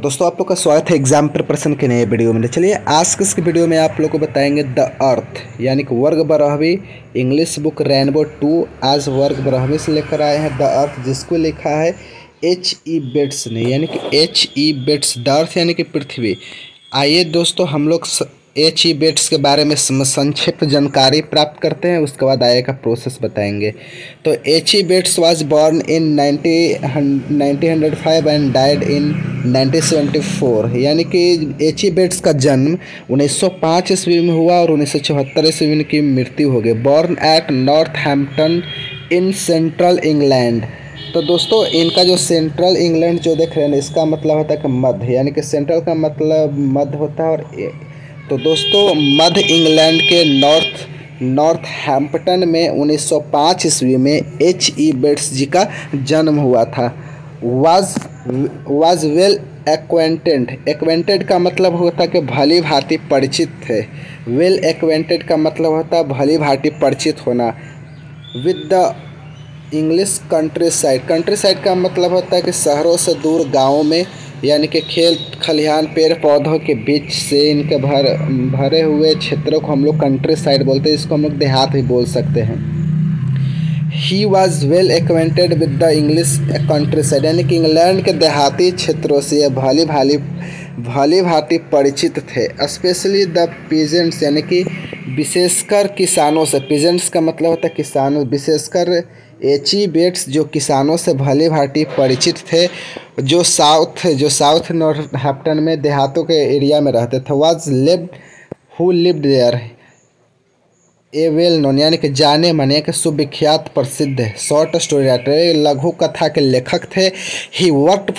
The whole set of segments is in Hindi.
दोस्तों आप लोग का स्वागत है एग्जाम प्रिपरेशन के नए वीडियो में। चलिए आज के इस वीडियो में आप लोग को बताएंगे द अर्थ यानी कि वर्ग बारहवीं इंग्लिश बुक रेनबो 2 आज वर्ग बारहवीं से लेकर आए हैं द अर्थ, जिसको लिखा है H.E. बेट्स ने, यानी कि H.E. बेट्स द अर्थ यानी कि पृथ्वी। आइए दोस्तों हम लोग H.E. बेट्स के बारे में संक्षिप्त जानकारी प्राप्त करते हैं, उसके बाद आगे का प्रोसेस बताएंगे। तो H.E. Bates was born in 1905 and died in 1974, यानी कि H.E. बेट्स का जन्म 1905 ईस्वी में हुआ और 1974 ईस्वी में इनकी मृत्यु हो गई। Born at Northampton in central England. तो दोस्तों इनका जो सेंट्रल इंग्लैंड जो देख रहे हैं इसका मतलब होता है कि मध्य, यानी कि सेंट्रल का मतलब मध्य होता है। और तो दोस्तों मध्य इंग्लैंड के नॉर्थहैम्पटन में 1905 ईस्वी में H.E. बेट्स जी का जन्म हुआ था। वाज वेल एक्वेंटेड का मतलब होता है कि भली भांति परिचित थे। वेल एक्वेंटेड का मतलब होता है भली भांति परिचित होना। With the English country side का मतलब होता है कि शहरों से दूर गाँवों में, यानी कि खेत खलिहान पेड़ पौधों के बीच से इनके भरे हुए क्षेत्रों को हम लोग कंट्री साइड बोलते हैं, इसको हम लोग देहात भी बोल सकते हैं। He was well acquainted with the English country side, यानी कि इंग्लैंड के देहाती क्षेत्रों से यह भली भांति परिचित थे। स्पेशली द पीजेंट्स, यानी कि विशेषकर किसानों से। पीजेंट्स का मतलब होता है किसानों, विशेषकर H.E. बेट्स जो किसानों से भली भांति परिचित थे, जो साउथ नॉर्थहैम्पटन में देहातों के एरिया में रहते थे। Was lived there a well known, यानी कि जाने माने कि सुविख्यात प्रसिद्ध है। शॉर्ट स्टोरी राइटर, लघु कथा के लेखक थे। He worked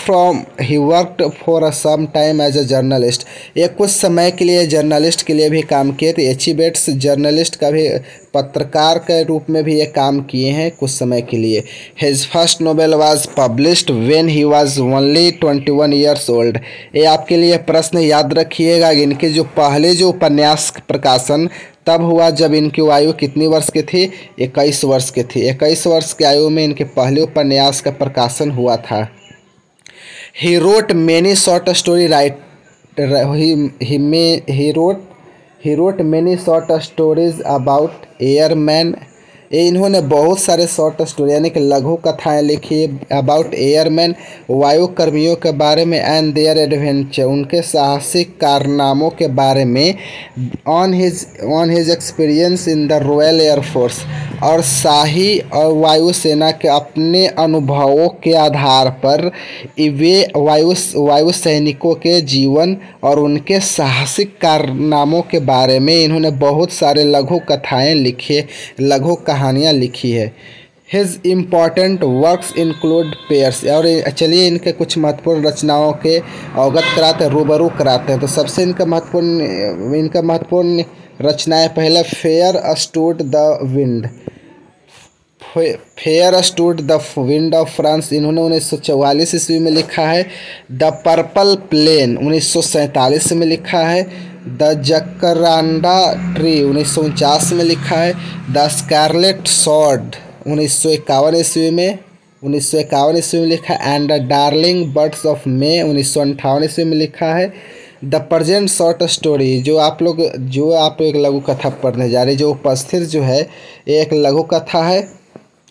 for some time as a journalist, ये कुछ समय के लिए जर्नलिस्ट के लिए भी काम किए थे। H.E. बेट्स जर्नलिस्ट का भी, पत्रकार के रूप में भी ये काम किए हैं कुछ समय के लिए। His first novel was published when he was only 21 years old. ये आपके लिए प्रश्न याद रखिएगा, इनके जो पहले जो उपन्यास प्रकाशन तब हुआ जब इनकी आयु कितनी वर्ष की थी? 21 वर्ष की थी। 21 वर्ष की आयु में इनके पहले उपन्यास का प्रकाशन हुआ था। He wrote many short story He wrote many short stories about airmen। इन्होंने बहुत सारे शॉर्ट स्टोरी यानी कि लघु कथाएं लिखी अबाउट एयरमैन, वायु कर्मियों के बारे में, एंड देयर एडवेंचर, उनके साहसिक कारनामों के बारे में। On his experience in the royal air force, और शाही और वायुसेना के अपने अनुभवों के आधार पर वे वायु सैनिकों के जीवन और उनके साहसिक कारनामों के बारे में इन्होंने बहुत सारे लघु कहानियाँ लिखी है। His important works include pairs, और चलिए इनके कुछ महत्वपूर्ण रचनाओं के अवगत कराते हैं, रूबरू कराते हैं। तो सबसे इनका महत्वपूर्ण रचनाएं, पहले fair stood the wind of France, इन्होंने 1944 ईस्वी में लिखा है। द पर्पल प्लेन 1947 में लिखा है। द जकरांडा ट्री 1949 में लिखा है। द स्कारलेट सॉर्ड 1951 ईस्वी में लिखा है। And the darling birds of May 1958 ईस्वी में लिखा है। द प्रेजेंट शॉर्ट स्टोरी, जो आप एक लघु कथा पढ़ने जा रहे, जो उपस्थित जो है एक लघु कथा है,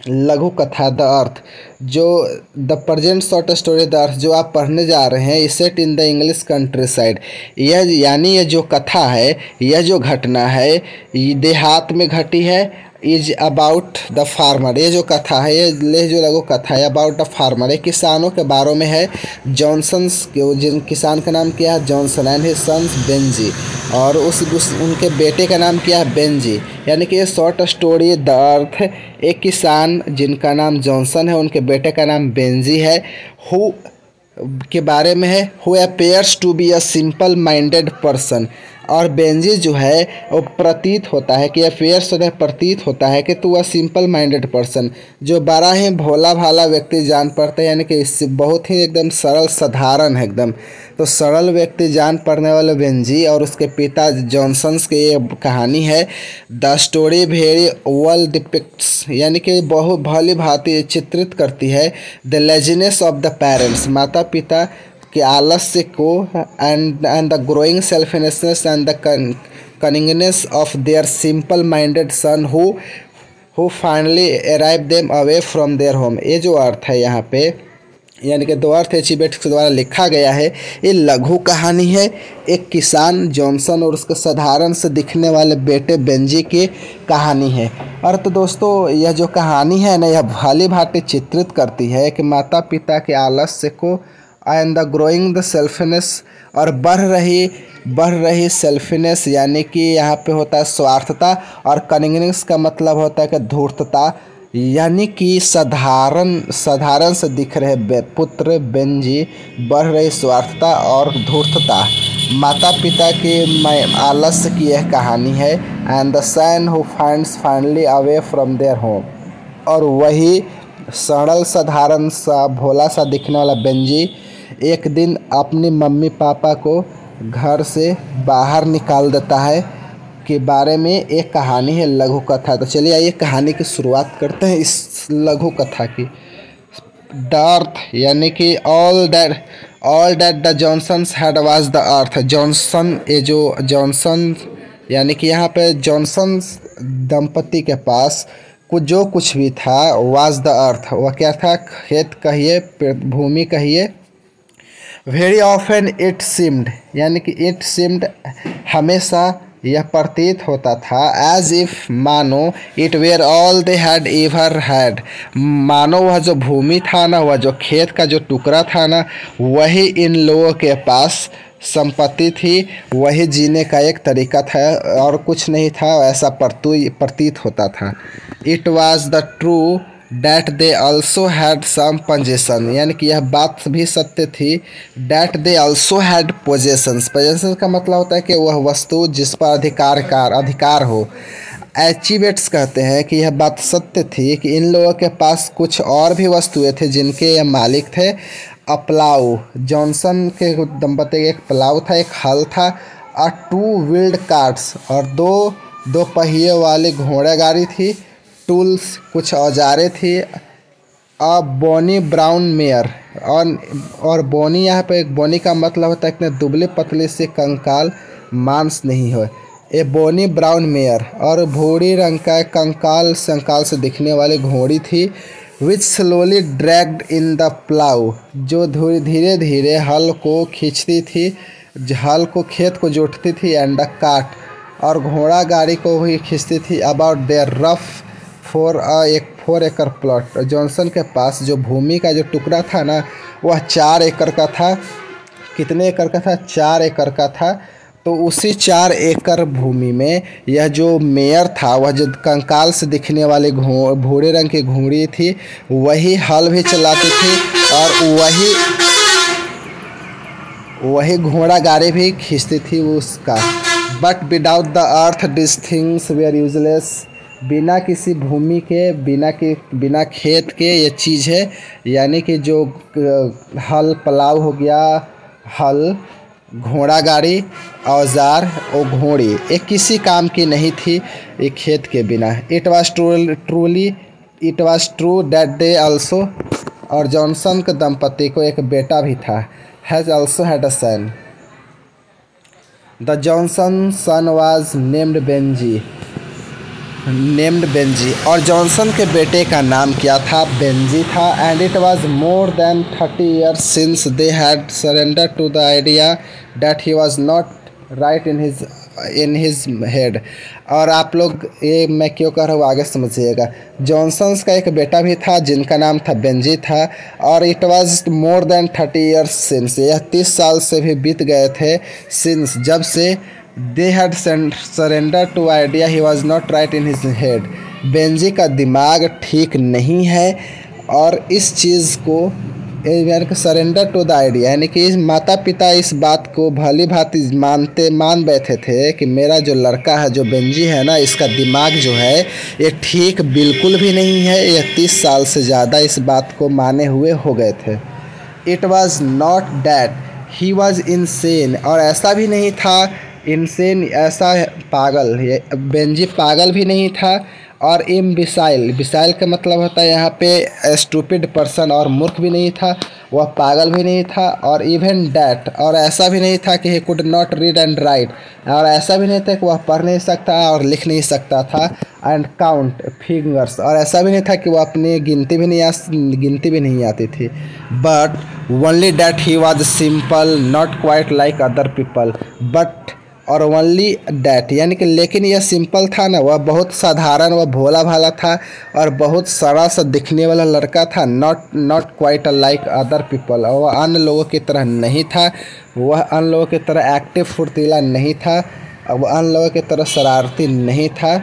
द अर्थ। जो the present short story the earth जो आप पढ़ने जा रहे हैं, is set in the English country side. ये जो कथा है, यह जो घटना है, ये देहात में घटी है। इज अबाउट द फार्मर, ये जो कथा है, ये जो लघु कथा है अबाउट द फार्मर, ये किसानों के बारे में है। जॉनसन्स, जिन किसान का नाम क्या है? Johnson, and his sons Benji, और उनके बेटे का नाम क्या है? बेंजी। यानी कि ये शॉर्ट स्टोरी द अर्थ एक किसान जिनका नाम जॉनसन है, उनके बेटे का नाम बेंजी है, हु के बारे में है। Who appears to be a simple minded person, और बेंजी जो है वो प्रतीत होता है कि प्रतीत होता है कि तू वह सिंपल माइंडेड पर्सन, जो बड़ा ही भोला भाला व्यक्ति जान पड़ता है, यानी कि इससे बहुत ही एकदम सरल साधारण है एकदम। तो सरल व्यक्ति जान पड़ने वाले बेंजी और उसके पिता जॉनसन्स की ये कहानी है। The story very well depicts, यानी कि बहुत भली भांति चित्रित करती है the laziness of the parents, माता पिता के आलस्य को and the growing selfishness and the cunningness of their simple-minded son who finally arrived them away from their home। ये जो अर्थ है यहाँ पे, यानी कि दो अर्थ एच बेट्स के द्वारा लिखा गया है। ये लघु कहानी है एक किसान जॉनसन और उसके साधारण से दिखने वाले बेटे बेंजी की कहानी है। और तो दोस्तों यह जो कहानी है ना, यह भली भांति चित्रित करती है कि माता पिता के आलस्य को एंड द ग्रोइंग द सेल्फनेस, और बढ़ रही सेल्फनेस, यानी कि यहाँ पे होता है स्वार्थता, और कनिंगनेस का मतलब होता है कि धूर्तता, यानी कि साधारण से दिख रहे पुत्र बेंजी, बढ़ रही स्वार्थता और धूर्तता। माता पिता के आलस्य की यह कहानी है। And the son who finds finally away from their home, और वही सरल साधारण सा भोला सा दिखने वाला बेंजी एक दिन अपनी मम्मी पापा को घर से बाहर निकाल देता है के बारे में एक कहानी है, लघु कथा। तो चलिए आइए कहानी की शुरुआत करते हैं इस लघु कथा की। द अर्थ, यानी कि all that the Johnsons had was the earth. Johnson, ये जो जॉनसन यानी कि यहाँ पे जॉनसन दंपति के पास जो कुछ भी था, वाज द अर्थ, वह क्या था? खेत कहिए, भूमि कहिए। वेरी ऑफन इट सीम्ड, यानी कि इट सीम्ड हमेशा यह प्रतीत होता था, एज इफ मानो it were all they had ever had, मानो वह जो भूमि था ना, वह जो खेत का जो टुकड़ा था ना, वही इन लोगों के पास संपत्ति थी, वही जीने का एक तरीका था और कुछ नहीं था, ऐसा प्रतीत होता था। It was the true that they also had some possession, यानी कि यह बात भी सत्य थी। That they also had possessions, possession का मतलब होता है कि वह वस्तु जिस पर अधिकार हो। एचिवेट्स कहते हैं कि यह बात सत्य थी कि इन लोगों के पास कुछ और भी वस्तुएं थे जिनके ये मालिक थे। अप्लाउ, जॉनसन के दंपति एक प्लाव था, एक हल था। अ 2 व्हील्ड कार्ट्स, और दो पहिए वाली घोड़ा गाड़ी थी। टूल्स, कुछ औजारें थी। अ बोनी ब्राउन मेयर, और बोनी यहाँ पे एक बोनी का मतलब होता है कि दुबले पतले से कंकाल मांस नहीं हो। ए बोनी ब्राउन मेयर, और भूरी रंग का कंकाल से दिखने वाली घोड़ी थी। Which slowly dragged in the plough, जो धीरे धीरे हल को खींचती थी, हल को खेत को जोतती थी। एंड द कार्ट, और घोड़ा गाड़ी को भी खींचती थी। अबाउट देयर रफ 4 एकड़ प्लॉट, जॉनसन के पास जो भूमि का जो टुकड़ा था ना, वह 4 एकड़ का था। कितने एकड़ का था? 4 एकड़ का था। तो उसी 4 एकड़ भूमि में यह जो मेयर था, वह जो कंकाल से दिखने वाली भूरे रंग की घोड़ी थी, वही हल भी चलाती थी और वही घोड़ा गाड़ी भी खींचती थी उसका। But without the earth this things were useless, बिना किसी भूमि के, बिना खेत के ये चीज़ है, यानी कि जो हल प्लाव हो गया, हल, घोड़ा गाड़ी, औजार और घोड़ी, ये किसी काम की नहीं थी ये खेत के बिना। It was true that they also, और जॉनसन के दंपति को एक बेटा भी था। Has also had a son. The Johnson son was named Benji, और जॉनसन के बेटे का नाम क्या था? बेंजी था। And it was more than 30 years since they had surrender to the idea that he was not right in his head. और आप लोग ये मैं क्यों कह रहा हूँ आगे समझिएगा। जॉनसन्स का एक बेटा भी था जिनका नाम था बेंजी था, और it was more than 30 years since, यह 30 साल से भी बीत गए थे, सिंस, जब से they had surrender to idea he was not right in his head, Benji का दिमाग ठीक नहीं है। और इस चीज़ को यानी कि सरेंडर टू द आइडिया, यानी कि माता पिता इस बात को भली भांति मान बैठे थे कि मेरा जो लड़का है, जो बेंजी है ना, इसका दिमाग जो है ये ठीक बिल्कुल भी नहीं है। ये 30 साल से ज़्यादा इस बात को माने हुए हो गए थे। It was not that he was insane, और ऐसा भी नहीं था इनसेन, ऐसा पागल, ये बेंजी पागल भी नहीं था और इम्बिसाइल, बिसाइल का मतलब होता है यहाँ पे स्टूपिड पर्सन, और मूर्ख भी नहीं था, वह पागल भी नहीं था, और इवन डैट, और ऐसा भी नहीं था कि he could not read and right, और ऐसा भी नहीं था कि वह पढ़ नहीं सकता और लिख नहीं सकता था, एंड काउंट फिंगर्स, और ऐसा भी नहीं था कि वह अपनी गिनती भी नहीं आती थी, but only that he was simple not quite like other people, but और ओनली डैट यानी कि लेकिन यह सिंपल था ना, वह बहुत साधारण, वह भोला भाला था और बहुत सरल सा दिखने वाला लड़का था, not quite like other people, और वह अन्य लोगों की तरह नहीं था, वह अन्य लोगों की तरह एक्टिव फुर्तीला नहीं था, वह अन्य लोगों की तरह शरारती नहीं था,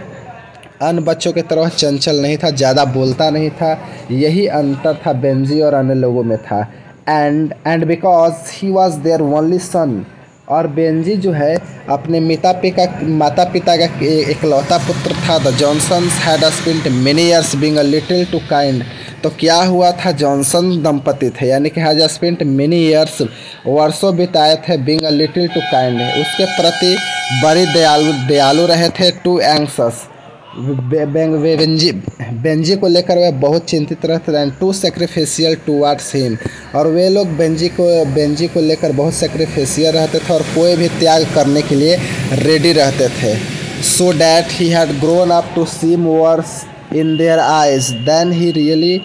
अन्य बच्चों की तरह चंचल नहीं था, ज़्यादा बोलता नहीं था। यही अंतर था बेंजी और अन्य लोगों में था। And because he was their only son, और बेंजी जो है अपने माता पिता का इकलौता पुत्र था। The Johnsons had spent many years being a little too kind, तो क्या हुआ था, जॉनसन दंपति थे यानी कि हैज स्पेंट मेनी ईयर्स, वर्षों बिताए थे, being a little too kind, उसके प्रति बड़ी दयालु रहे थे, टू एंग्सस, बेंजी को लेकर वे बहुत चिंतित रहते थे, टू सेक्रीफिशियल टूवर्ड्स हिम, और वे लोग बेंजी को लेकर बहुत सेक्रीफिशियल रहते थे और कोई भी त्याग करने के लिए रेडी रहते थे। So that he had grown up to seem worse in their eyes than he really.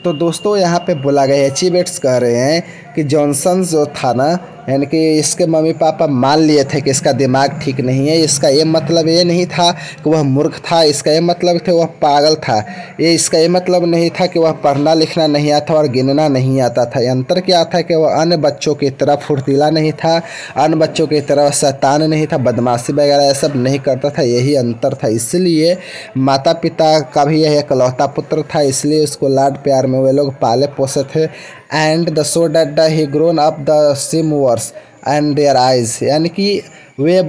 तो दोस्तों यहाँ पे बोला गया है, एचिवेट्स कह रहे हैं कि जॉनसन जो था ना, यानी कि इसके मम्मी पापा मान लिए थे कि इसका दिमाग ठीक नहीं है। इसका ये मतलब ये नहीं था कि वह मूर्ख था, इसका ये मतलब था वह पागल था, इसका ये मतलब नहीं था कि वह पढ़ना लिखना नहीं आता और गिनना नहीं आता था। अंतर क्या था कि वह अन्य बच्चों की तरह फुर्तीला नहीं था, अन्य बच्चों की तरह शैतान नहीं था, बदमाशी वगैरह ये सब नहीं करता था, यही अंतर था। इसलिए माता पिता का भी यह इकलौता पुत्र था, इसलिए उसको लाड प्यार में वे लोग पाले पोसे थे। And the so that he grown up the seem worse and their eyes, यानी कि वे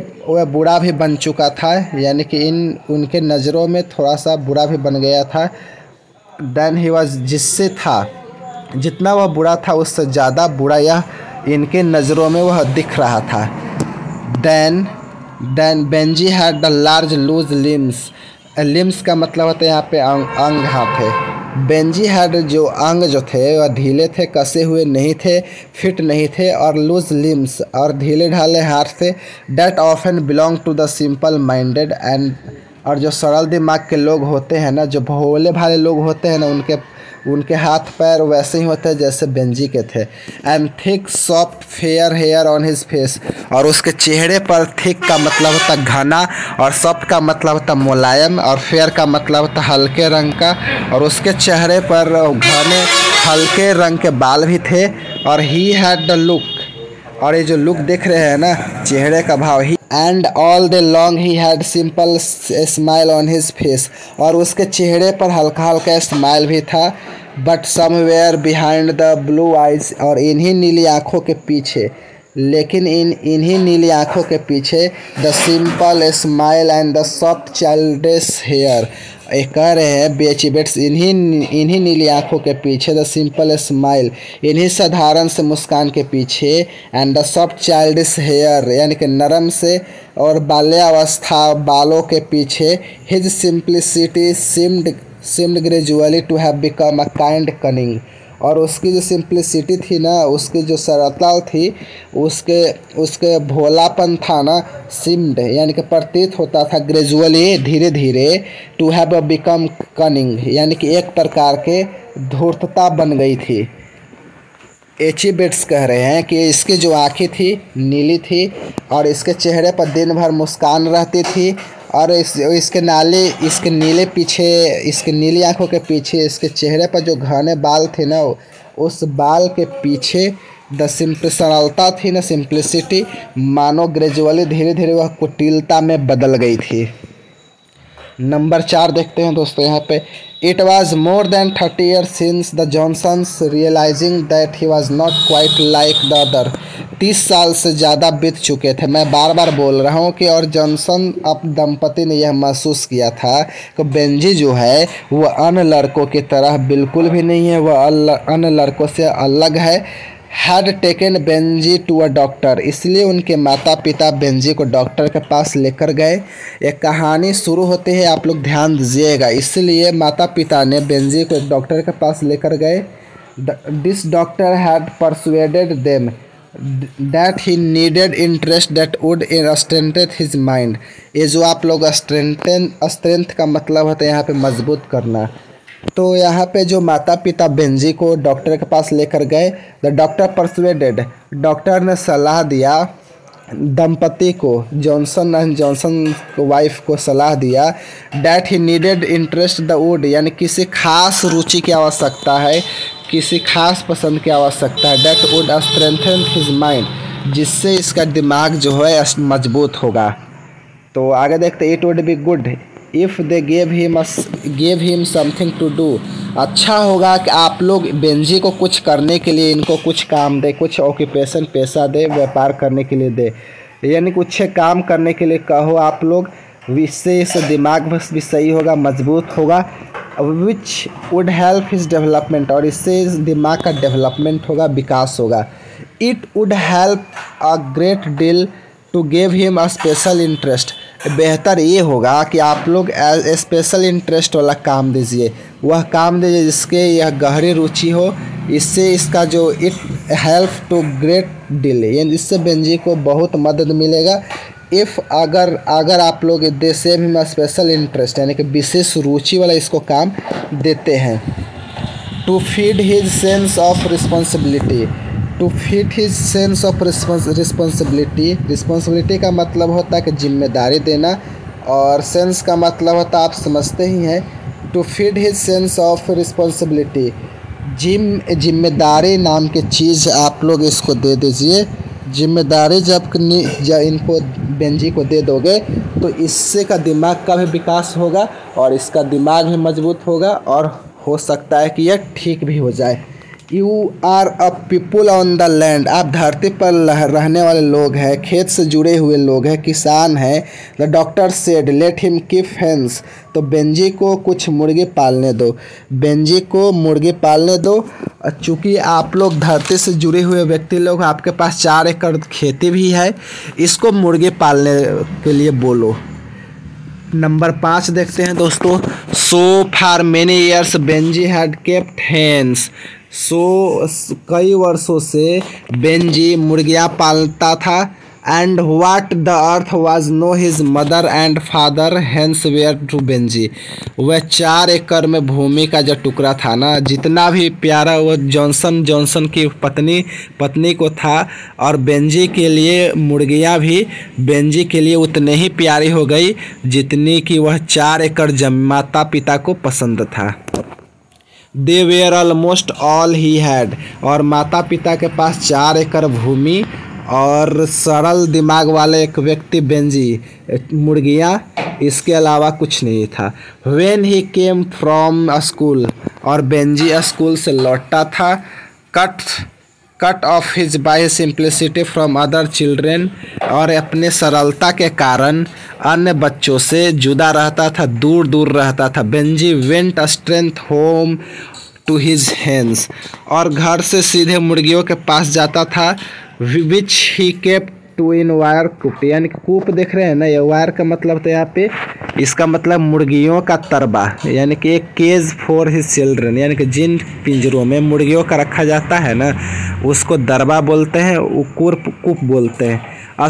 बूढ़ा भी बन चुका था, यानी कि उनके नज़रों में थोड़ा सा बूढ़ा भी बन गया था। देन ही वॉज, जिससे था जितना वह बूढ़ा था उससे ज़्यादा बूढ़ा यह इनके नज़रों में वह दिख रहा था। Then Benji had the large loose limbs, limbs का मतलब होता है यहाँ पे अंग हाथ है। बेंजी हैड जो अंग जो थे वह ढीले थे, कसे हुए नहीं थे, फिट नहीं थे, और लूज लिम्स और ढीले ढाले हाथ थे। That often belong to the simple minded and, और जो सरल दिमाग के लोग होते हैं ना, जो भोले भाले लोग होते हैं ना, उनके हाथ पैर वैसे ही होते हैं जैसे बेंजी के थे। And thick soft fair hair on his face, और उसके चेहरे पर थिक का मतलब होता घना, और सॉफ्ट का मतलब होता मुलायम, और फेयर का मतलब होता हल्के रंग का, और उसके चेहरे पर घने हल्के रंग के बाल भी थे। और ही हैड द लुक, और ये जो लुक देख रहे हैं ना, चेहरे का भाव, he and all day long he had simple smile on his face, और उसके चेहरे पर हल्का हल्का स्माइल भी था। But somewhere behind the blue eyes, और इन्हीं नीली आँखों के पीछे, लेकिन इन्हीं नीली आँखों के पीछे the simple smile and the soft childish hair, ये कह रहे हैं बेचिबेट्स, इन्हीं नीली आँखों के पीछे द सिंपल स्माइल, इन्हीं साधारण से मुस्कान के पीछे, and the soft childish hair यानी कि नरम से और बाल्यावस्था बालों के पीछे, his simplicity seemed gradually to have become a kind cunning, और उसकी जो सिंप्लिसिटी थी ना, उसकी जो सरलता थी, उसके भोलापन था ना, सिम्ड यानी कि प्रतीत होता था, ग्रेजुअली धीरे धीरे, टू हैव बिकम कनिंग यानी कि एक प्रकार के धूर्तता बन गई थी। एचिबेट्स कह रहे हैं कि इसकी जो आँखें थी नीली थी, और इसके चेहरे पर दिन भर मुस्कान रहती थी, और इसके नीली आँखों के पीछे इसके चेहरे पर जो घने बाल थे ना, उस बाल के पीछे द सरलता थी ना, सिंप्लिसिटी, मानो ग्रेजुअली धीरे धीरे वह कुटिलता में बदल गई थी। नंबर 4 देखते हैं दोस्तों यहाँ पे। It was more than 30 years since the Johnsons realising that he was not quite like the other, 30 साल से ज़्यादा बीत चुके थे। मैं बार बार बोल रहा हूँ कि और जॉनसन अब दंपति ने यह महसूस किया था कि बेंजी जो है वह अन्य लड़कों की तरह बिल्कुल भी नहीं है, वह अन्य लड़कों से अलग है। Had taken Benji to a doctor, इसलिए उनके माता पिता बेंजी को डॉक्टर के पास लेकर गए। एक कहानी शुरू होती है, आप लोग ध्यान दीजिएगा। इसलिए माता पिता ने बेंजी को एक डॉक्टर के पास लेकर गए। This doctor had persuaded them that he needed interest that would strengthen his mind. ये जो आप लोग स्ट्रेंथ का मतलब होता है यहाँ पे मजबूत करना। तो यहाँ पे जो माता पिता बेंजी को डॉक्टर के पास लेकर गए, द डॉक्टर परसुएडेड, डॉक्टर ने सलाह दिया दंपति को, जॉनसन एंड जॉनसन वाइफ को सलाह दिया, that he needed interest the wood, यानी किसी खास रुचि की आवश्यकता है, किसी खास पसंद की आवश्यकता है, that would strengthen his mind, जिससे इसका दिमाग जो है मजबूत होगा। तो आगे देखते, it would be good if they gave him something to do, अच्छा होगा कि आप लोग बेंजी को कुछ करने के लिए, इनको कुछ काम दे, कुछ ऑक्यूपेशन पैसा दे, व्यापार करने के लिए दे, यानी कुछ काम करने के लिए कहो आप लोग, इससे इस दिमाग भी सही होगा, मजबूत होगा, which would help his development, और इससे इस दिमाग का डेवलपमेंट होगा, विकास होगा। It would help a great deal to give him a special interest, बेहतर ये होगा कि आप लोग स्पेशल इंटरेस्ट वाला काम दीजिए, वह काम दीजिए जिसके यह गहरी रुचि हो, इससे इसका जो it help to great deal, यानी इससे बेंजी को बहुत मदद मिलेगा। इफ़ अगर आप लोग they same him special interest, यानी कि विशेष रुचि वाला इसको काम देते हैं। To feed his sense of responsibility, to fit his sense of responsibility, responsibility का मतलब होता है कि जिम्मेदारी देना, और सेंस का मतलब होता है आप समझते ही हैं। To fit his sense of responsibility, जिम्मेदारी नाम की चीज़ आप लोग इसको दे दीजिए। जिम्मेदारी जब इनको बेंजी को दे दोगे तो इससे का दिमाग का भी विकास होगा और इसका दिमाग भी मजबूत होगा, और हो सकता है कि यह ठीक भी हो जाए। You are a people on the land, आप धरती पर रहने वाले लोग हैं, खेत से जुड़े हुए लोग हैं, किसान हैं। The doctor said let him keep hence, तो बेंजी को कुछ मुर्गी पालने दो, बेंजी को मुर्गी पालने दो। चूँकि आप लोग धरती से जुड़े हुए व्यक्ति लोग, आपके पास 4 एकड़ खेती भी है, इसको मुर्गी पालने के लिए बोलो। नंबर 5 देखते हैं दोस्तों। So for many years Benji had kept hens, कई वर्षों से बेंजी मुर्गियाँ पालता था। And what the earth was no his mother and father hens were to Benji, वह 4 एकड़ में भूमि का जो टुकड़ा था ना, जितना भी प्यारा वो जॉनसन की पत्नी को था, और बेंजी के लिए मुर्गियाँ भी बेंजी के लिए उतने ही प्यारी हो गई जितनी कि वह 4 एकड़ माता पिता को पसंद था। They were almost all he had, और माता पिता के पास 4 एकड़ भूमि और सरल दिमाग वाले एक व्यक्ति बेंजी, मुर्गियाँ, इसके अलावा कुछ नहीं था। When he came from school, और बेंजी स्कूल से लौटता था। Cut off his by simplicity from other children, और अपने सरलता के कारण अन्य बच्चों से जुदा रहता था, दूर दूर रहता था। Benjy went straight home to his hens, और घर से सीधे मुर्गियों के पास जाता था। Which he kept to in wire coop, यानी कि कूप देख रहे हैं ना, ये वायर का मतलब तो यहाँ पे इसका मतलब मुर्गियों का तरबा, यानी कि एक केज फॉर हिज चिल्ड्रन, यानी कि जिन पिंजरों में मुर्गियों का रखा जाता है ना, उसको दरबा बोलते हैं, कूप बोलते हैं।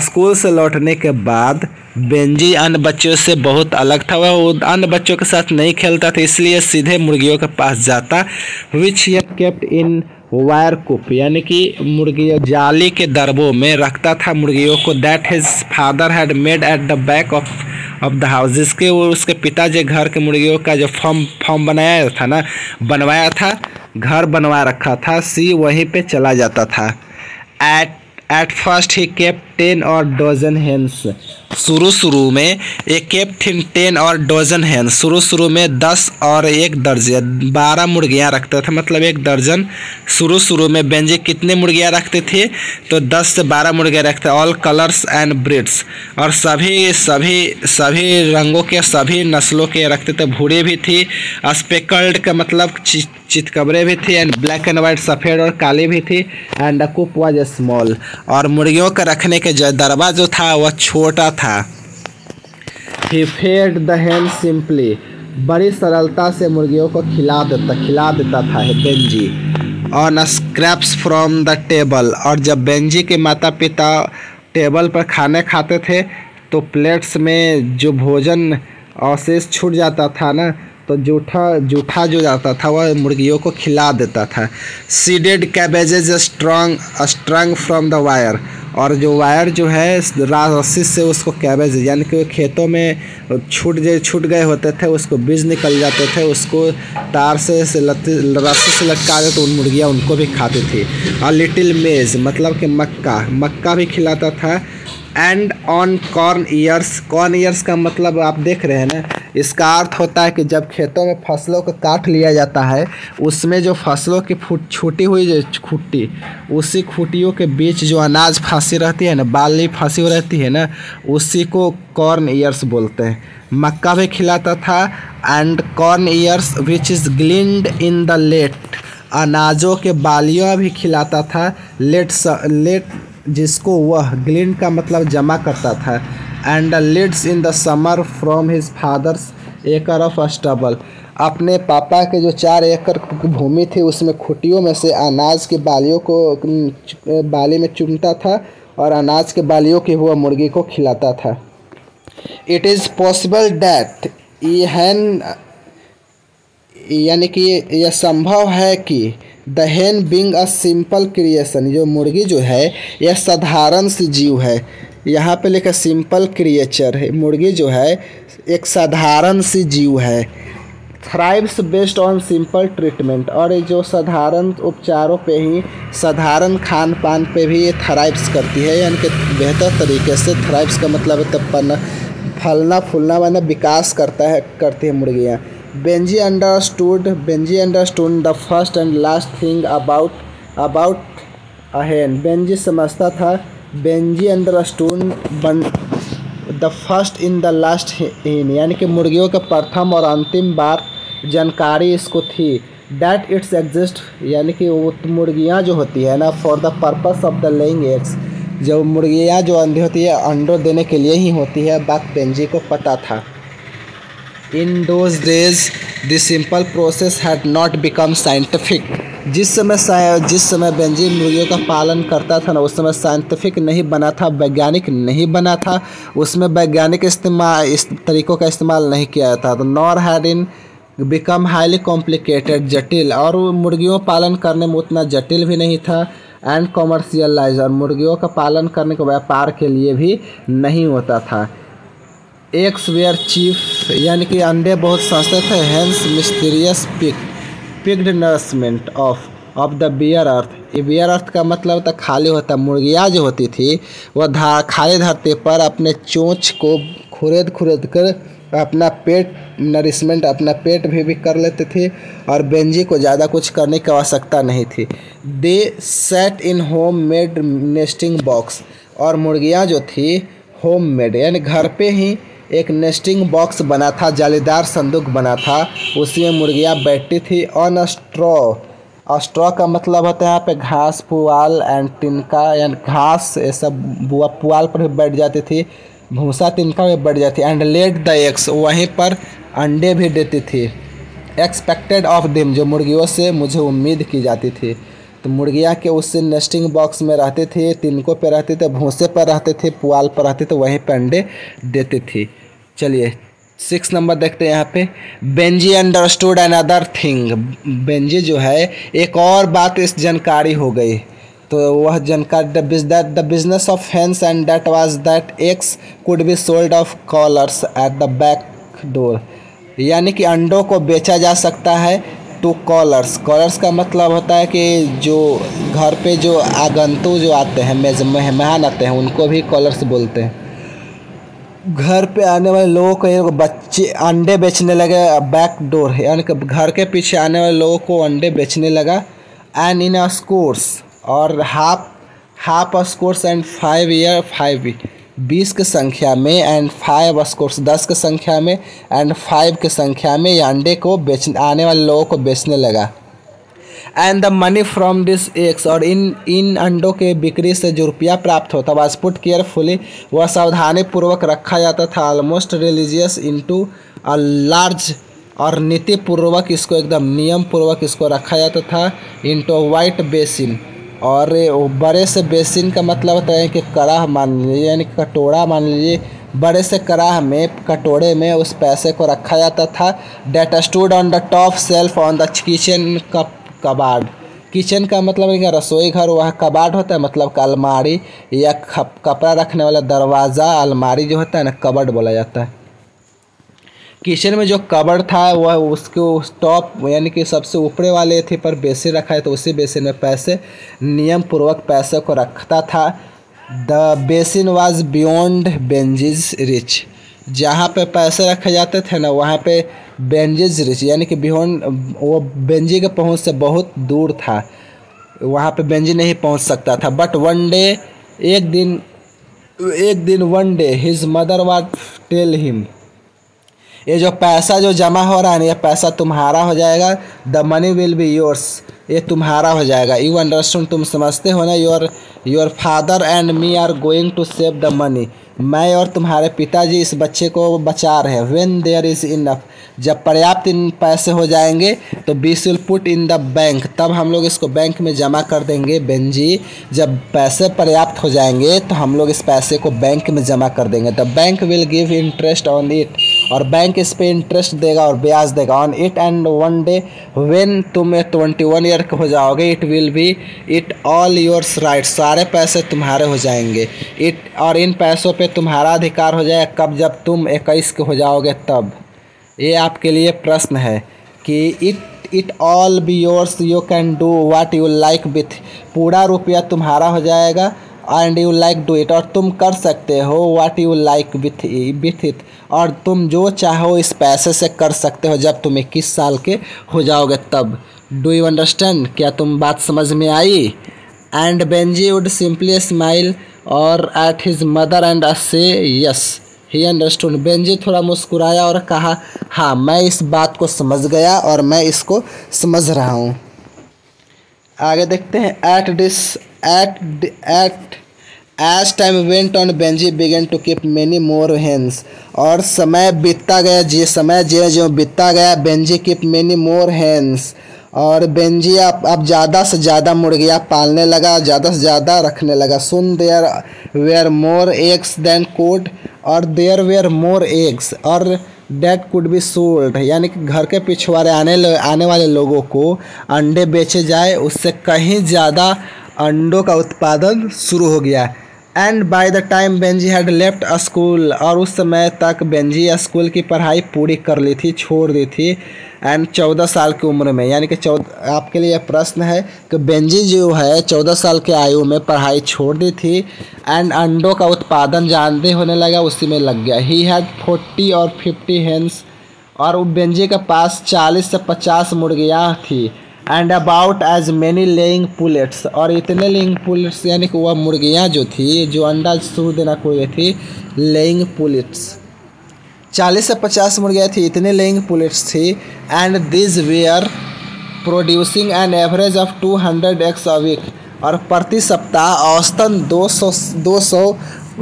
स्कूल से लौटने के बाद बेंजी अन्य बच्चों से बहुत अलग था, वह अन्य बच्चों के साथ नहीं खेलता था, इसलिए सीधे मुर्गियों के पास जाता। विच he kept in wire coop, यानी कि मुर्गियों जाली के दरबों में रखता था मुर्गियों को। That his father had made at the back of the house, जिसके वो उसके पिताजी घर के मुर्गियों का जो फॉर्म बनवाया था, घर बनवा रखा था। सी वहीं पे चला जाता था। एट फर्स्ट ही केप्ट 10 और डजन हेंस, शुरू में एक केप्ट 10 और डजन हेंस, शुरू में 10 और 1 दर्जन 12 मुर्गियाँ रखता था, मतलब 1 दर्जन। शुरू में बेंजी कितने मुर्गियाँ रखते थे, तो 10 से 12 मुर्गियाँ रखते, ऑल कलर्स एंड ब्रीड्स, और सभी रंगों के, सभी नस्लों के रखते थे। भूरे भी थी, स्पेकल्ड का मतलब चितकबरे भी थी एंड ब्लैक एंड वाइट, सफ़ेद और काली भी थी। And the coop was small, और मुर्गियों का रखने के जो दरबा जो था वह छोटा था। ही फेड द hen सिंपली, बड़ी सरलता से मुर्गियों को खिला देता था Benji. On scraps from the table, और जब बेंजी के माता पिता टेबल पर खाने खाते थे तो प्लेट्स में जो भोजन अवशेष छूट जाता था ना, तो जूठा जो जाता था वह मुर्गियों को खिला देता था। Seeded cabbages strung from the wire, और जो वायर जो है रस्सी से उसको कैबेज यानी कि खेतों में छूट गए होते थे, उसको बीज निकल जाते थे, उसको तार से रस्सी से लटका दे तो उन मुर्गियाँ उनको भी खाती थी। और लिटिल मेज मतलब कि मक्का भी खिलाता था। एंड ऑन कॉर्न ईयर्स का मतलब आप देख रहे हैं ना, इसका अर्थ होता है कि जब खेतों में फसलों को काट लिया जाता है, उसमें जो फसलों की छूटी हुई जो खुट्टी, उसी खुटियों के बीच जो अनाज फंसी रहती है ना, बाली फंसी हुई रहती है ना, उसी को कॉर्न ईयर्स बोलते हैं। मक्का भी खिलाता था। And corn ears which is gleaned in the late, अनाजों के बालियाँ भी खिलाता था। लेट जिसको वह ग्लिंड का मतलब जमा करता था। And leads in the summer from his father's एकड़ ऑफ स्टबल, अपने पापा के जो 4 एकड़ भूमि थी उसमें खुटियों में से अनाज की बालियों को बाली में चुनता था और अनाज के बालियों की हुआ मुर्गी को खिलाता था। इट इज़ पॉसिबल दैट यानी कि यह संभव है कि the hen being a simple creation, जो मुर्गी जो है यह साधारण सी जीव है। यहाँ पे लिखा सिंपल क्रिएचर है, मुर्गी जो है एक साधारण सी जीव है। Thrives based on simple treatment, और जो साधारण उपचारों पे ही, साधारण खान पान पे भी ये थ्राइव्स करती है, यानी कि बेहतर तरीके से। थ्राइव्स का मतलब है फलना फूलना, मतलब विकास करती है मुर्गियाँ। Benji understood the first and last thing about a hen, Benji समझता था। Benji understood the first in the last hen, यानी कि मुर्गियों के प्रथम और अंतिम बार जानकारी इसको थी। दैट इट्स एग्जिस्ट, यानी कि वो मुर्गियाँ जो होती है ना, for the purpose of the laying eggs, जो मुर्गियाँ जो अंडी होती है अंडों देने के लिए ही होती है, बात बेंजी को पता था। In those days, the simple process had not become scientific. जिस समय बेंजी मुर्गियों का पालन करता था ना, उस समय साइंटिफिक नहीं बना था, वैज्ञानिक नहीं बना था, उसमें वैज्ञानिक इस तरीक़ों का इस्तेमाल नहीं किया जाता। तो nor had in become highly complicated, जटिल, और मुर्गियों पालन करने में उतना जटिल भी नहीं था। एंड कॉमर्शियलाइज, और मुर्गियों का पालन करने के व्यापार के लिए भी नहीं होता था। एग्स वेयर चीफ, यानी कि अंडे बहुत सस्ते थे। Hens mysterious pecked nourishment of the bare earth, ये बियर अर्थ का मतलब था खाली होता। मुर्गियाँ जो होती थी वह खाली धरती पर अपने चोंच को खुरेद कर अपना पेट नरिशमेंट, अपना पेट भी कर लेते थे, और बेंजी को ज़्यादा कुछ करने की आवश्यकता नहीं थी। दे सेट इन होम मेड नेस्टिंग बॉक्स, और मुर्गियाँ जो थी होम मेड यानी घर पे ही एक नेस्टिंग बॉक्स बना था, जालीदार संदूक बना था, उसी में मुर्गियाँ बैठती थी। ऑन स्ट्रॉ का मतलब होता है यहाँ पे घास, पुआल एंड तिनका, यानी घास ये सब पुआल पर भी बैठ जाती थी, भूसा तिनका में बैठ जाती। एंड लेट द एग्स, वहीं पर अंडे भी देती थी। एक्सपेक्टेड ऑफ देम, जो मुर्गियों से मुझे उम्मीद की जाती थी। तो मुर्गियाँ के उससे नेस्टिंग बॉक्स में रहती थी, तिनकों पे रहती थी, भूसे पर रहते थे, पुआल पर रहते थे, वहीं पर अंडे देती थी। चलिए 6 नंबर देखते हैं यहाँ पे। Benji understood another thing, Benji जो है एक और बात इस जानकारी हो गई, तो वह जानकारी the business of hens and that was that eggs could be sold of callers at the back door, यानी कि अंडों को बेचा जा सकता है टू कॉलर्स का मतलब होता है कि जो घर पे जो आगंतुक जो आते हैं, मेहमान आते हैं, उनको भी कॉलर्स बोलते हैं। घर पे आने वाले लोगों को बच्चे अंडे बेचने लगे, बैक डोर यानी कि घर के पीछे आने वाले लोगों को अंडे बेचने लगा। एंड इन अ स्कोर्स, और हाफ स्कोर्स एंड 5 20 की संख्या में, एंड 5 स्कोर्स 10 की संख्या में, एंड 5 की संख्या में ये अंडे को आने वाले लोगों को बेचने लगा। And the money from this eggs, और इन अंडों के बिक्री से जो रुपया प्राप्त होता वाज पुट केयरफुली, वह सावधानी पूर्वक रखा जाता था, almost religious into a large, और नीति पूर्वक इसको एकदम नियम पूर्वक इसको रखा जाता था, इनटू वाइट बेसिन, और बड़े से बेसिन का मतलब होता है कि कड़ाह मान लीजिए, यानी कटोरा मान लीजिए, बड़े से कड़ाह में कटोरे में उस पैसे को रखा जाता था। That stood on the top shelf on the kitchen cupboard, kitchen का मतलब है कि रसोई घर, वह कबाड़ होता है मतलब अलमारी या कपड़ा रखने वाला दरवाज़ा, अलमारी जो होता है ना कबर्ड बोला जाता है। किचन में जो कबर्ड था वह उसको टॉप यानी कि सबसे ऊपरे वाले थे पर बेसिन रखा है, तो उसी बेसिन में पैसे नियम पूर्वक पैसे को रखता था। The basin was beyond Benjy's reach, जहाँ पे पैसे रखे जाते थे ना वहाँ पे बेंजीज रिच यानी कि बियॉन्ड, वो बेंजी के पहुँच से बहुत दूर था, वहाँ पे बेंजी नहीं पहुँच सकता था। बट वन डे, एक दिन one day his mother was tell him, ये जो पैसा जो जमा हो रहा है ना, ये पैसा तुम्हारा हो जाएगा। The money will be yours, ये तुम्हारा हो जाएगा। यू अंडरस्टैंड, तुम समझते हो ना। Your father and me are going to save the money, मैं और तुम्हारे पिताजी इस बच्चे को बचा रहे हैं। व्हेन देयर इज़ इनफ, जब पर्याप्त इन पैसे हो जाएंगे तो बीस will put in the bank, तब हम लोग इसको बैंक में जमा कर देंगे। बेंजी, जब पैसे पर्याप्त हो जाएंगे तो हम लोग इस पैसे को बैंक में जमा कर देंगे। The bank will give interest on it, और बैंक इस पे इंटरेस्ट देगा और ब्याज देगा on it. And one day when तुम 21 ईयर के हो जाओगे, it will be it all yours right, सारे पैसे तुम्हारे हो जाएंगे। इट, और इन पैसों पे तुम्हारा अधिकार हो जाएगा कब, जब तुम 21 के हो जाओगे तब। ये आपके लिए प्रश्न है कि it all be yours, you can do what you like with, पूरा रुपया तुम्हारा हो जाएगा। And you like do it, और तुम कर सकते हो what you like with it, और तुम जो चाहो इस पैसे से कर सकते हो जब तुम 21 साल के हो जाओगे तब। डू यू अंडरस्टैंड, क्या तुम बात समझ में आई? And Benjy would simply smile और at his mother and say yes he understood, Benjy थोड़ा मुस्कुराया और कहा हाँ मैं इस बात को समझ गया और मैं इसको समझ रहा हूँ। आगे देखते हैं। As time went on Benji began to keep many more hens, और समय बीतता गया, समय जो बीतता गया, Benji keep many more hens, और बेंजी अब ज़्यादा से ज़्यादा मुर्गियाँ पालने लगा, ज़्यादा से ज़्यादा रखने लगा। Soon there were more eggs than could, और देयर वेयर मोर एग्स और डेट कुड बी सोल्ड, यानी कि घर के पिछवाड़े आने वाले लोगों को अंडे बेचे जाए, उससे कहीं ज़्यादा अंडों का उत्पादन शुरू हो गया। And by the time Benji had left school, और उस समय तक बेंजी स्कूल की पढ़ाई पूरी कर ली थी, छोड़ दी थी। एंड 14 साल की उम्र में, यानी कि आपके लिए प्रश्न है कि बेंजी जो है 14 साल की आयु में पढ़ाई छोड़ दी थी। एंड अंडों का उत्पादन जानते होने लगा, उसी में लग गया। ही हैड 40 और 50 हेन्स, और बेंजी के पास 40 से 50 मुर्गियाँ थी। And about as many laying pullets, और इतने लेइंग पुलेट्स यानी कि वह मुर्गियाँ जो थी जो अंडा शुरू देना कोई थी, लेइंग पुलेट्स 40 से 50 मुर्गियाँ थी, इतने लेइंग पुलेट्स थी। And this were producing an average of 200 eggs a week, और प्रति सप्ताह औसतन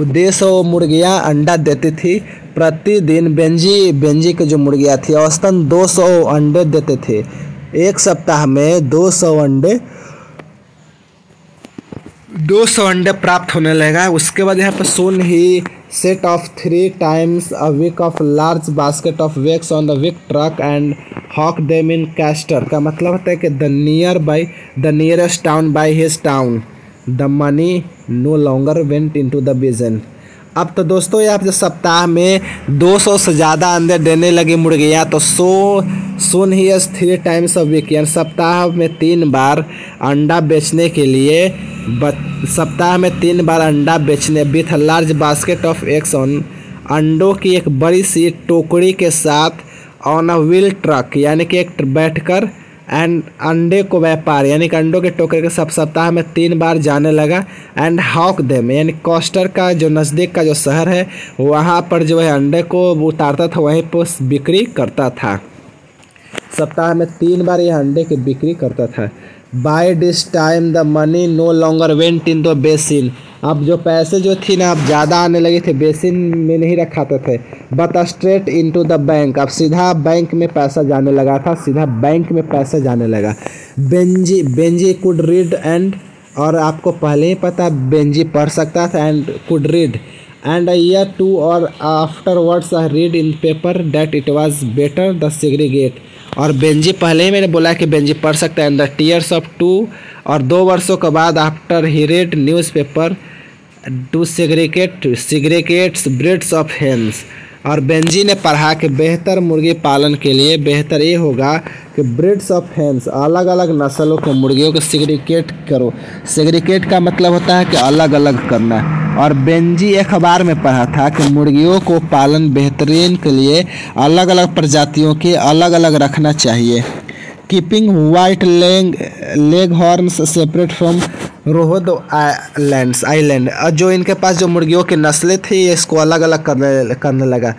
200 मुर्गियाँ अंडा देती थी प्रतिदिन। बेंजी की जो मुर्गियाँ थी औसतन 200 अंडे देते थे, एक सप्ताह में 200 अंडे प्राप्त होने लगा। उसके बाद यहाँ पर सुन ही set of 3 times a week of large basket of eggs on the weak truck and hawk them in Castor, का मतलब होता है कि the nearest town by his town, the money no longer went into the business। अब तो दोस्तों यहाँ पे सप्ताह में 200 से ज़्यादा अंडे देने लगी मुर्गियाँ, तो सुन ही 3 times a week, यानी सप्ताह में 3 बार अंडा बेचने के लिए, सप्ताह में 3 बार अंडा बेचने, with large basket of eggs on, अंडों की एक बड़ी सी टोकरी के साथ, ऑन अ व्हील ट्रक यानी कि एक बैठकर, एंड अंडे को व्यापार यानी कि अंडों के टोकरे के सब सप्ताह में 3 बार जाने लगा। एंड हॉक देम यानी कॉस्टर का जो नज़दीक का जो शहर है वहाँ पर जो है अंडे को उतारता था, वहीं पर बिक्री करता था। सप्ताह में 3 बार यह अंडे की बिक्री करता था। By this time the money no longer went in the basin. अब जो पैसे जो थी ना अब ज़्यादा आने लगे थे, बेसिन में नहीं रखाते थे, but straight into the bank. अब सीधा बैंक में पैसा जाने लगा था, सीधा बैंक में पैसा जाने लगा। बेंजी कुड रीड एंड, और आपको पहले ही पता बेंजी पढ़ सकता था, and could read and a year two और afterwards I read in paper that it was better the segregate. और बेंजी पहले ही मैंने बोला कि बेंजी पढ़ सकता है। एंड द टीयर्स ऑफ 2 और 2 वर्षों के बाद after he read newspaper to segregates breeds of hens. और बेंजी ने पढ़ा कि बेहतर मुर्गी पालन के लिए बेहतर ये होगा कि ब्रीड्स ऑफ हेन्स, अलग अलग नस्लों के मुर्गियों को सेग्रीगेट करो। सेग्रीगेट का मतलब होता है कि अलग अलग करना। और बेंजी अखबार में पढ़ा था कि मुर्गियों को पालन बेहतरीन के लिए अलग अलग प्रजातियों के अलग अलग रखना चाहिए। Keeping white leghorns separate from Rhode Island. जो इनके पास जो मुर्गियों की नस्लें थी इसको अलग अलग करने लगा।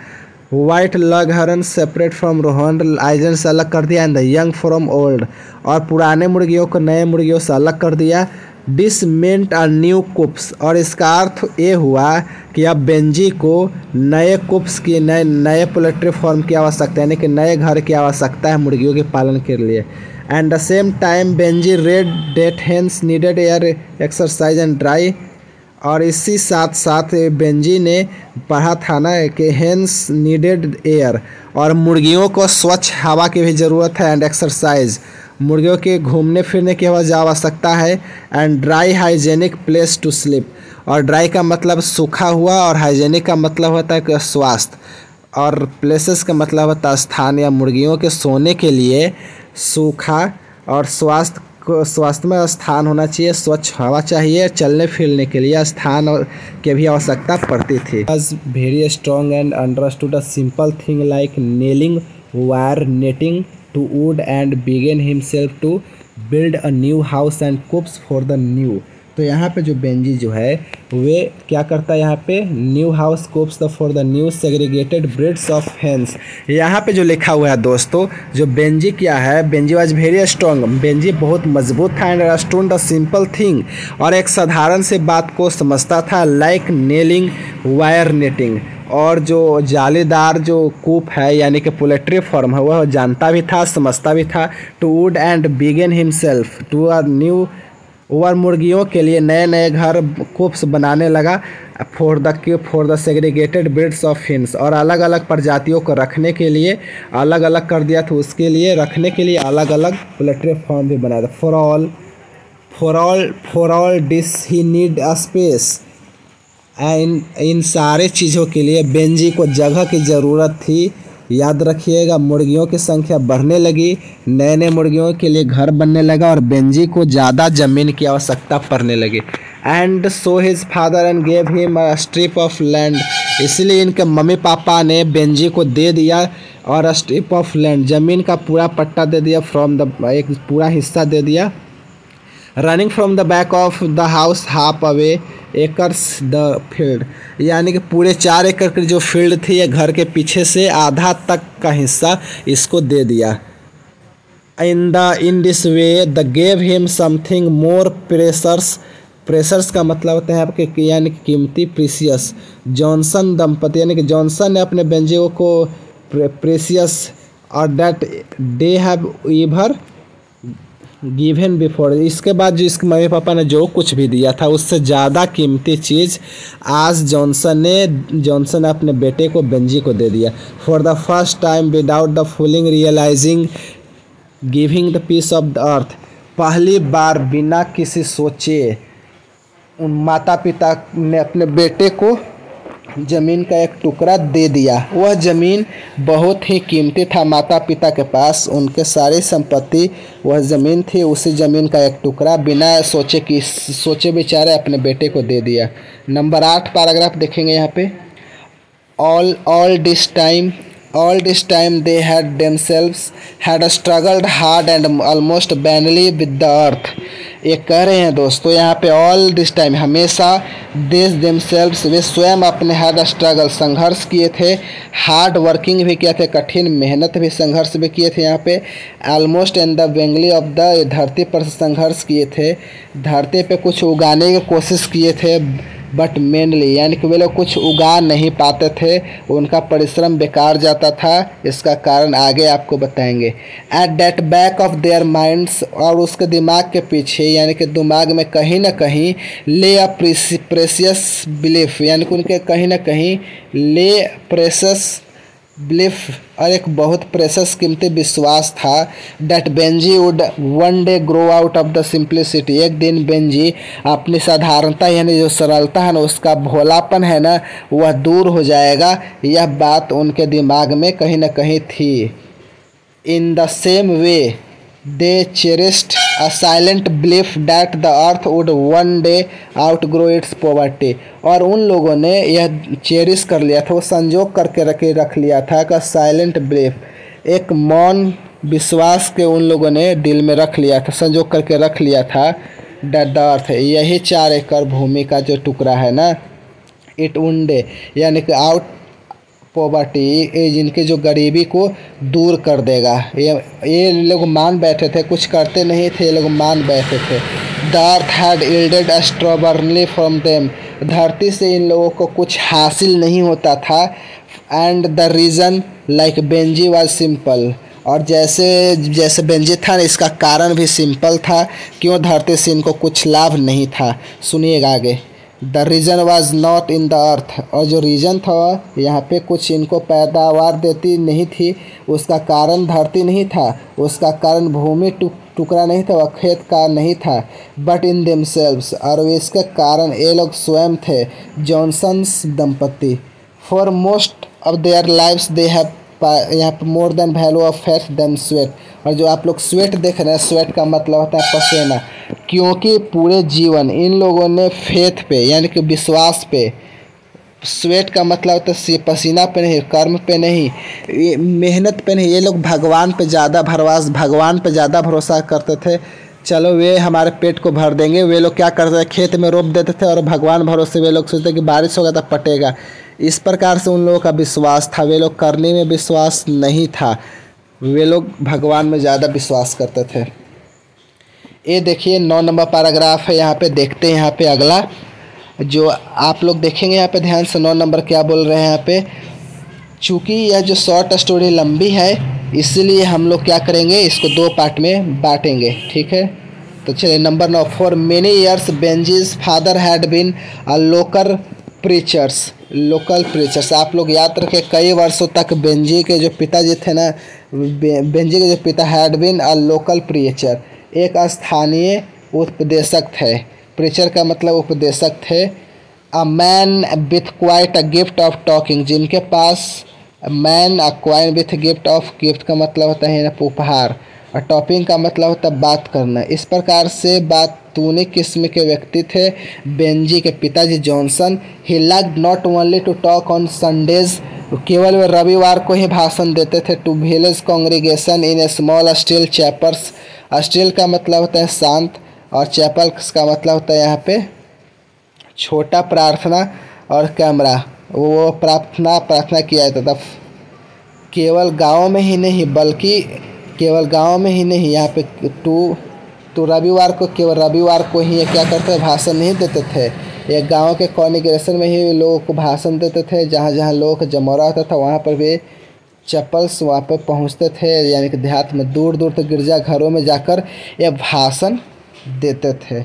White leghorn separate from Rhode Island से अलग कर दिया। And the young from old, और पुराने मुर्गियों को नए मुर्गियों से अलग कर दिया। दिस मेंट अ न्यू कुप्स, और इसका अर्थ ये हुआ कि अब बेंजी को नए कुप्स की नए पोल्ट्री फार्म की आवश्यकता है, यानी कि नए घर की आवश्यकता है मुर्गियों के पालन के लिए। And the same time Benji read that hens needed air exercise and dry, और इसी साथ साथ बेंजी ने पढ़ा था ना कि हेंस नीडेड एयर, और मुर्गियों को स्वच्छ हवा की भी ज़रूरत है। एंड एक्सरसाइज, मुर्गियों के घूमने फिरने की आवश्यकता है। And dry hygienic place to sleep, और ड्राई का मतलब सूखा हुआ, और हाइजेनिक का मतलब होता है कि स्वास्थ्य, और प्लेसेस का मतलब होता है स्थान, या मुर्गियों के सोने के लिए सूखा और स्वास्थ्य में स्थान होना चाहिए, स्वच्छ हवा चाहिए, चलने फिरने के लिए स्थान की भी आवश्यकता पड़ती थी। Was very strong and understood a simple thing like nailing wire netting to wood and began himself to build a new house and coops for the new। तो यहाँ पे जो बेंजी जो है वे क्या करता है, यहाँ पे new house coops for the new segregated breeds of hens. यहाँ पे जो लिखा हुआ है दोस्तों, जो बेंजी क्या है, Benji was very strong, Benji बहुत मजबूत था। And understood the simple thing, और एक साधारण से बात को समझता था। लाइक नेलिंग वायर नेटिंग, और जो जालीदार जो कूप है यानी कि पोल्ट्री फार्म है वह जानता भी था, समझता भी था। To would and began himself to a new, और मुर्गियों के लिए नए नए घर कूप्स बनाने लगा। For the segregated breeds of hints, और अलग अलग प्रजातियों को रखने के लिए अलग अलग कर दिया था, उसके लिए रखने के लिए अलग अलग पोल्ट्री फार्म भी बनाया था। For all this he need a space, इन सारे चीज़ों के लिए बेंजी को जगह की ज़रूरत थी। याद रखिएगा, मुर्गियों की संख्या बढ़ने लगी, नए नए मुर्गियों के लिए घर बनने लगा, और बेंजी को ज़्यादा ज़मीन की आवश्यकता पड़ने लगी। And so his father and gave him a strip of land, इसलिए इनके मम्मी पापा ने बेंजी को दे दिया और स्ट्रिप ऑफ लैंड, ज़मीन का पूरा पट्टा दे दिया, एक पूरा हिस्सा दे दिया। Running from the back of the house half away acres the field, यानी कि पूरे 4 एकड़ की जो फील्ड थी ये घर के पीछे से आधा तक का हिस्सा इसको दे दिया। In this way the gave him something more pressures का मतलब होता है आपके यानी कि कीमती, प्रीसियस। जॉनसन दंपति यानी कि जॉनसन ने अपने बेंजी को प्रेसियस और that they have ever given before, इसके बाद जो इसके मम्मी पापा ने जो कुछ भी दिया था उससे ज़्यादा कीमती चीज़ आज जॉनसन ने अपने बेटे को बेंजी को दे दिया। For the first time without the fully realising giving the piece of the earth, पहली बार बिना किसी सोचे उन माता पिता ने अपने बेटे को ज़मीन का एक टुकड़ा दे दिया। वह ज़मीन बहुत ही कीमती था माता पिता के पास, उनके सारी संपत्ति वह ज़मीन थी, उसी ज़मीन का एक टुकड़ा बिना सोचे बेचारे अपने बेटे को दे दिया। नंबर 8 पैराग्राफ देखेंगे यहाँ पे। All this time they had themselves had struggled hard and almost vainly with the earth ये कह रहे हैं दोस्तों यहाँ पे ऑल दिस टाइम, हमेशा देश देमसेल्व्स, वे स्वयं अपने हार्ड स्ट्रगल, संघर्ष किए थे, हार्ड वर्किंग भी किए थे, कठिन मेहनत भी, संघर्ष भी किए थे। यहाँ पे almost in the Bengali of the, धरती पर संघर्ष किए थे, धरती पे कुछ उगाने की कोशिश किए थे, बट मेनली यानी कि वे लोग कुछ उगा नहीं पाते थे, उनका परिश्रम बेकार जाता था। इसका कारण आगे आपको बताएंगे। At that back of their minds, और उसके दिमाग के पीछे यानी कि दिमाग में कहीं ना कहीं ले अ प्रेसियस बिलीफ, यानी कि उनके कहीं ना कहीं ले प्रेसियस बिलीफ, और एक बहुत प्रेशस कीमती विश्वास था। That Benji would one day grow out of the simplicity, एक दिन बेंजी अपनी साधारणता यानी जो सरलता है ना, उसका भोलापन है ना, वह दूर हो जाएगा। यह बात उनके दिमाग में कहीं ना कहीं थी। In the same way they cherished a silent belief that the earth would one day outgrow it's poverty, और उन लोगों ने यह चेरिश कर लिया था, वो संजोग करके रख लिया था का साइलेंट बिलीफ, एक मौन विश्वास के उन लोगों ने दिल में रख लिया था, संजोग करके रख लिया था। दैट द अर्थ, यही 4 एकड़ भूमि का जो टुकड़ा है ना, इट वन डे यानी कि आउट पॉवर्टी, जिनके जो गरीबी को दूर कर देगा। ये लोग मान बैठे थे, कुछ करते नहीं थे, ये लोग मान बैठे थे। The earth had yielded strawberry from them, धरती से इन लोगों को कुछ हासिल नहीं होता था। And the reason like Benji was simple, और जैसे बेंजी था, इसका कारण भी सिंपल था, क्यों धरती से इनको कुछ लाभ नहीं था। सुनिएगा आगे। The reason was not in the earth, और जो रीज़न था यहाँ पे कुछ इनको पैदावार देती नहीं थी, उसका कारण धरती नहीं था, उसका कारण भूमि टुकड़ा नहीं था, वह खेत का नहीं था। बट इन देमसेल्व्स, और इसके कारण ये लोग स्वयं थे, जॉनसन्स दंपति। For most of their lives they have, यहाँ पे more than value of faith than sweat, और जो आप लोग स्वेट देख रहे हैं, स्वेट का मतलब होता है पसीना, क्योंकि पूरे जीवन इन लोगों ने फेथ पे यानी कि विश्वास पे, स्वेट का मतलब होता है पसीना पे नहीं, कर्म पे नहीं, मेहनत पे नहीं, ये लोग भगवान पे ज़्यादा भरोसा करते थे। चलो वे हमारे पेट को भर देंगे, वे लोग क्या करते थे, खेत में रोप देते थे, और भगवान भरोसे वे लोग सोचते कि बारिश होगा तो पटेगा। इस प्रकार से उन लोगों का विश्वास था, वे लोग करने में विश्वास नहीं था, वे लोग भगवान में ज़्यादा विश्वास करते थे। ये देखिए 9 नंबर पैराग्राफ है, यहाँ पे देखते हैं। यहाँ पे अगला जो आप लोग देखेंगे, यहाँ पे ध्यान से 9 नंबर क्या बोल रहे हैं यहाँ पे। चूँकि यह जो शॉर्ट स्टोरी लंबी है, इसलिए हम लोग क्या करेंगे, इसको 2 पार्ट में बांटेंगे, ठीक है। तो चलिए number 9। For many years Benjy's father had been a local preachers. आप लोग याद रखें, कई वर्षों तक बेंजी के जो पिताजी थे ना, बेंजी के जो पिता had been a local preacher, एक स्थानीय उपदेशक थे। प्रीचर का मतलब उपदेशक थे। A man with quite a gift of talking, जिनके पास मैन अक्वाइन विथ गिफ्ट ऑफ, गिफ्ट का मतलब होता है उपहार, और टॉपिंग का मतलब होता है बात करना। इस प्रकार से बातूनी किस्म के व्यक्ति थे बेंजी के पिताजी Johnson. He liked not only to talk on Sundays, केवल वे रविवार को ही भाषण देते थे। To village congregation in a small steel chapels, steel का मतलब होता है शांत, और चैपल्स का मतलब होता है यहाँ पे छोटा प्रार्थना और कैमरा, वो प्रार्थना किया जाता था। केवल गाँव में ही नहीं, बल्कि केवल गांव में ही नहीं, यहाँ पे तो रविवार को, केवल रविवार को ही ये क्या करते थे, भाषण नहीं देते थे। ये गांव के कॉन्ग्रेगेशन में ही लोगों को भाषण देते थे, जहाँ जहाँ लोगों का जमौरा होता था वहाँ पर भी चैपल्स वहाँ पर पहुँचते थे, यानी कि देहात में दूर दूर तक गिरजा घरों में जाकर ये भाषण देते थे।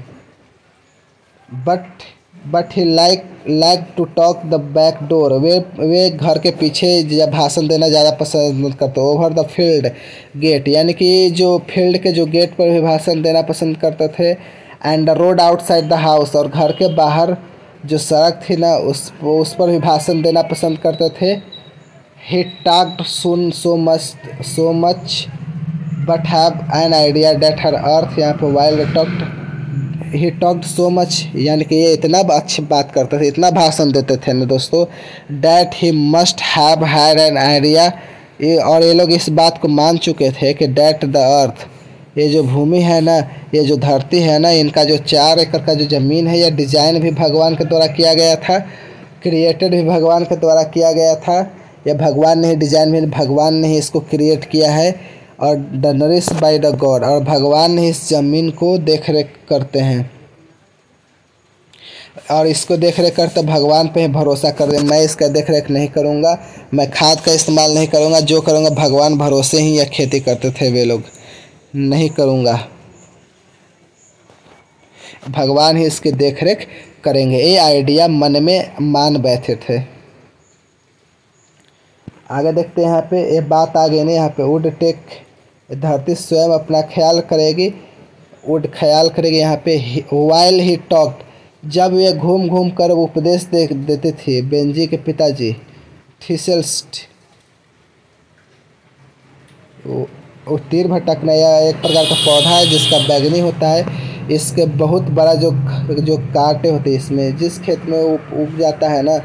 But he like to talk the back door, वे घर के पीछे भाषण देना ज़्यादा पसंद करते। ओवर द फील्ड गेट, यानी कि जो फील्ड के जो गेट पर भी भाषण देना पसंद करते थे। And the road outside the house, और घर के बाहर जो सड़क थी ना, उस पर भी भाषण देना पसंद करते थे। He talked so much but have an idea that her earth, यहाँ पे while talked, he talked so much, यानी कि ये इतना अच्छी बात करते थे, इतना भाषण देते थे ना दोस्तों, that he must have had an idea, और ये लोग इस बात को मान चुके थे कि डैट द अर्थ, ये जो भूमि है ना, ये जो धरती है ना, इनका जो 4 एकड़ का जो ज़मीन है, यह डिजाइन भी भगवान के द्वारा किया गया था, क्रिएटेड भी भगवान के द्वारा किया गया था। यह भगवान ने ही डिजाइन भी, भगवान ने ही इसको क्रिएट किया है, और the nourish by the God, और भगवान ने इस ज़मीन को देख रेख करते हैं, और इसको देख रेख करते भगवान पे ही भरोसा कर दे। मैं इसका देख रेख नहीं करूँगा, मैं खाद का इस्तेमाल नहीं करूँगा, जो करूँगा भगवान भरोसे ही यह खेती करते थे वे लोग, नहीं करूँगा, भगवान ही इसकी देख रेख करेंगे। ये आइडिया मन में मान बैठे थे। आगे देखते हैं यहाँ पे, ये बात आ गई ना यहाँ पे, वुड टेक, धरती स्वयं अपना ख्याल करेगी, वुड ख्याल करेगी यहाँ पे। वाइल ही टॉक्ड, जब वे घूम घूम कर उपदेश देते थे बेंजी के पिताजी थिसेल्स। वो तीर भटकना यह एक प्रकार का पौधा है जिसका बैगनी होता है। इसके बहुत बड़ा जो कांटे होते हैं इसमें, जिस खेत में उग जाता है ना,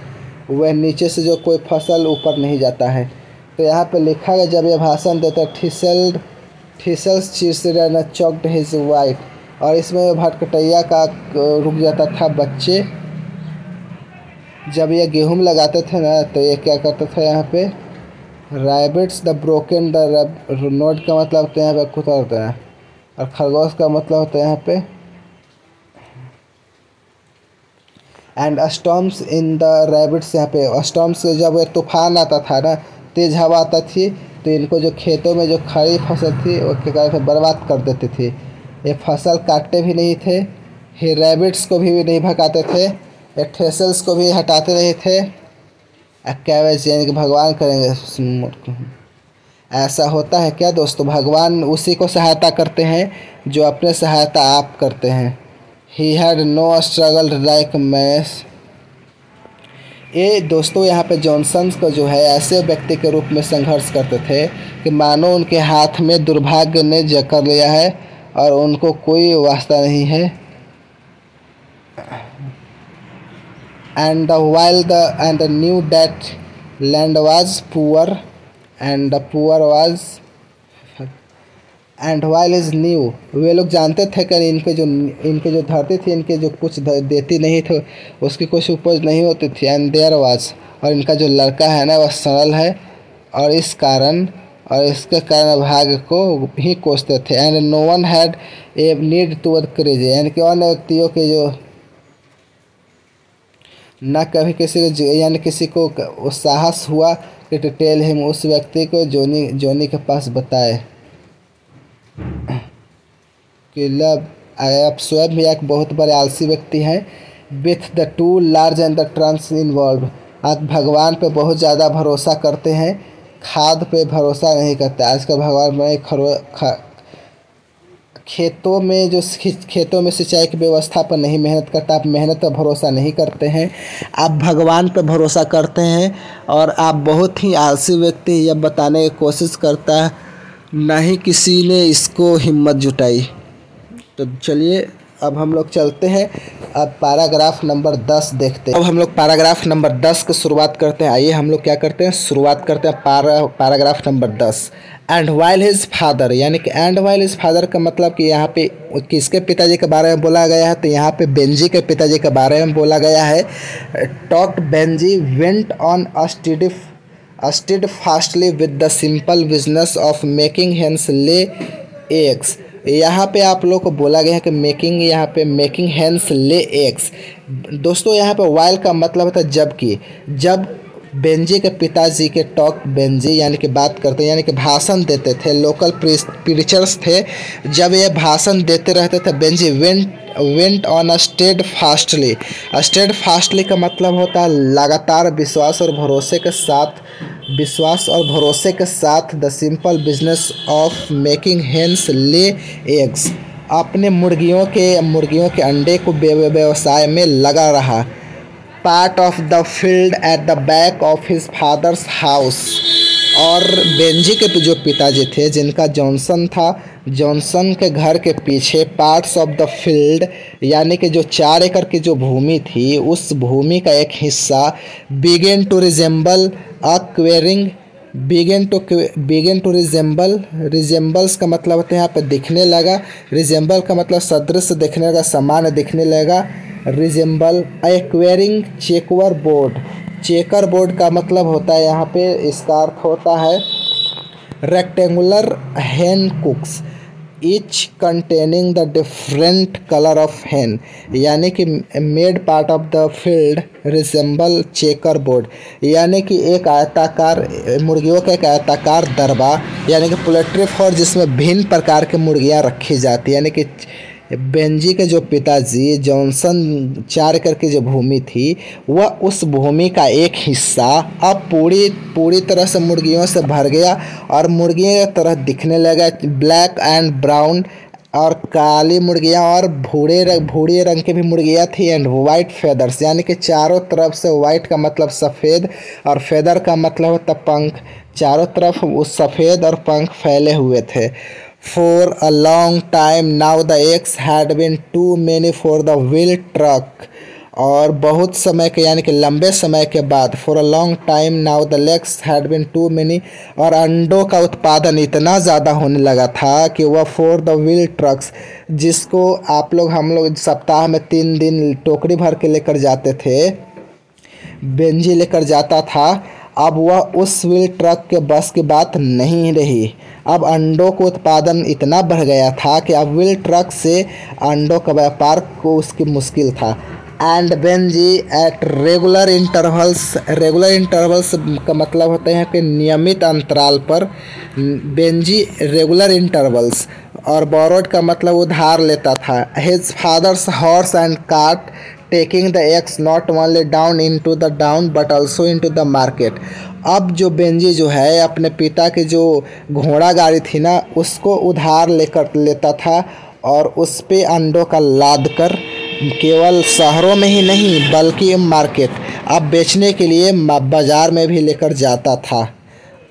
वह नीचे से जो कोई फसल ऊपर नहीं जाता है। तो यहाँ पे लिखा है, जब यह भाषण देता थिसेल्स चिरसिड चॉक्ड हिज वाइफ, और इसमें भटकटैया का रुक जाता था बच्चे। जब ये गेहूँ लगाते थे ना, तो ये क्या करता था यहाँ पे, rabbits the broken the note का मतलब होता है यहाँ पे कुत्ता होता है, और खरगोश का मतलब होता है यहाँ पे and storms in the rabbits. यहाँ पे स्टॉर्म्स, जब तूफान आता था ना, तेज़ हवा आता थी, तो इनको जो खेतों में जो खड़ी फसल थी वो क्या करते थे, बर्बाद कर देते थे। ये फसल काटते भी नहीं थे, ये रैबिट्स को भी नहीं भगाते थे, ये थ्रेशर्स को भी हटाते नहीं थे। कैवेज यानी कि भगवान करेंगे। ऐसा होता है क्या दोस्तों, भगवान उसी को सहायता करते हैं जो अपने सहायता आप करते हैं। He had no struggle like mess. ये दोस्तों यहाँ पे जॉनसन्स को जो है ऐसे व्यक्ति के रूप में संघर्ष करते थे कि मानो उनके हाथ में दुर्भाग्य ने जकड़ लिया है और उनको कोई वास्ता नहीं है। and knew that land was poor and the poor was and while is new, वे लोग जानते थे कि इनके जो धरती थी, इनके जो कुछ देती नहीं थे, उसकी कुछ उपज नहीं होती थी। एंड देयर वाज, और इनका जो लड़का है ना वह सरल है, और इसके कारण भाग्य को ही कोसते थे। And no one had a need toward courage, यानी कि अन्य व्यक्तियों के जो न कभी किसी को साहस हुआ कि टू टेल हिम, उस व्यक्ति को जोनी के पास बताए कि लब आप स्वयं भी एक बहुत बड़े आलसी व्यक्ति हैं। With the two large and the Trunks involve, आप भगवान पे बहुत ज़्यादा भरोसा करते हैं, खाद पे भरोसा नहीं करते। आजकल भगवान में खेतों में सिंचाई की व्यवस्था पर नहीं मेहनत करता, आप मेहनत पर भरोसा नहीं करते हैं, आप भगवान पर भरोसा करते हैं, और आप बहुत ही आलसी व्यक्ति यह बताने की कोशिश करता है, ना ही किसी ने इसको हिम्मत जुटाई। तो चलिए अब हम लोग चलते हैं, अब पैराग्राफ नंबर 10 देखते हैं। अब हम लोग पैराग्राफ नंबर 10 की शुरुआत करते हैं। आइए हम लोग क्या करते हैं, शुरुआत करते हैं paragraph number 10। And while his father, यानी कि एंड वाइल हिज फादर का मतलब कि यहाँ पे किसके पिताजी के बारे में बोला गया है, तो यहाँ पे बेंजी के पिताजी के बारे में बोला गया है। Talked Benjy went on steadfastly with the simple business of making hens lay eggs. यहाँ पे आप लोग को बोला गया है कि मेकिंग हेन्स ले एग्स। दोस्तों यहाँ पे वाइल का मतलब होता है जब बेंजी के पिताजी के टॉक बेंजी यानी कि बात करते, यानी कि भाषण देते थे, लोकल प्रीचर्स थे, जब ये भाषण देते रहते थे, Benji went on steadfastly का मतलब होता है लगातार विश्वास और भरोसे के साथ the simple business of making hens lay eggs, अपने मुर्गियों के अंडे को व्यवसाय में लगा रहा। Part of the field at the back of his father's house, और बेंजी के जो पिताजी थे जिनका जॉनसन था, जॉनसन के घर के पीछे पार्ट्स ऑफ द फील्ड यानी कि जो 4 एकड़ की जो भूमि थी, उस भूमि का एक हिस्सा began to resemble a begin to resemble, resembles का मतलब होता है यहाँ पे दिखने लगा, रिजेंबल का मतलब सदृश दिखने लगा, समान दिखने लगा, रिजेंबल। एक्वेयरिंग चेकवर बोर्ड, चेकर बोर्ड का मतलब होता है यहाँ पे, इसका अर्थ होता है rectangular hen cooks each containing the different color of hen, यानी कि made part of the field resemble checker board, यानी कि एक आयताकार मुर्गियों का एक आयताकार दरबा, यानी कि पोल्ट्री फार्म जिसमें भिन्न प्रकार की मुर्गियां रखी जाती है। यानी कि बेंजी के जो पिताजी जॉनसन 4 एकड़ की जो भूमि थी वह उस भूमि का एक हिस्सा अब पूरी तरह से मुर्गियों से भर गया और मुर्गियों की तरह दिखने लगा। ब्लैक एंड ब्राउन और काली मुर्गियां और भूरे रंग की भी मुर्गियां थी, एंड वाइट फेदर्स, यानी कि चारों तरफ से वाइट का मतलब सफ़ेद और फेदर का मतलब होता पंख, चारों तरफ उस सफ़ेद और पंख फैले हुए थे। For a long time now the eggs had been too many for the wheel truck, और बहुत समय के यानी कि लंबे समय के बाद for a long time now the eggs had been too many, और अंडों का उत्पादन इतना ज़्यादा होने लगा था कि वह for the wheel trucks, जिसको हम लोग सप्ताह में 3 दिन टोकरी भर के लेकर जाते थे, बेंजी लेकर जाता था, अब वह उस व्हील ट्रक के बस की बात नहीं रही। अब अंडों को उत्पादन इतना बढ़ गया था कि अब व्हील ट्रक से अंडों का व्यापार को उसकी मुश्किल था। And Benji at regular intervals का मतलब होते हैं कि नियमित अंतराल पर, बेंजी रेगुलर इंटरवल्स, और बोरोड का मतलब उधार लेता था। His father's horse and cart taking the eggs not only down into the down but also into the market. अब जो बेंजी जो है अपने पिता की जो घोड़ा गाड़ी थी ना उसको उधार लेता था और उस पे अंडों का लाद कर केवल शहरों में ही नहीं बल्कि मार्केट अब बेचने के लिए बाज़ार में भी लेकर जाता था।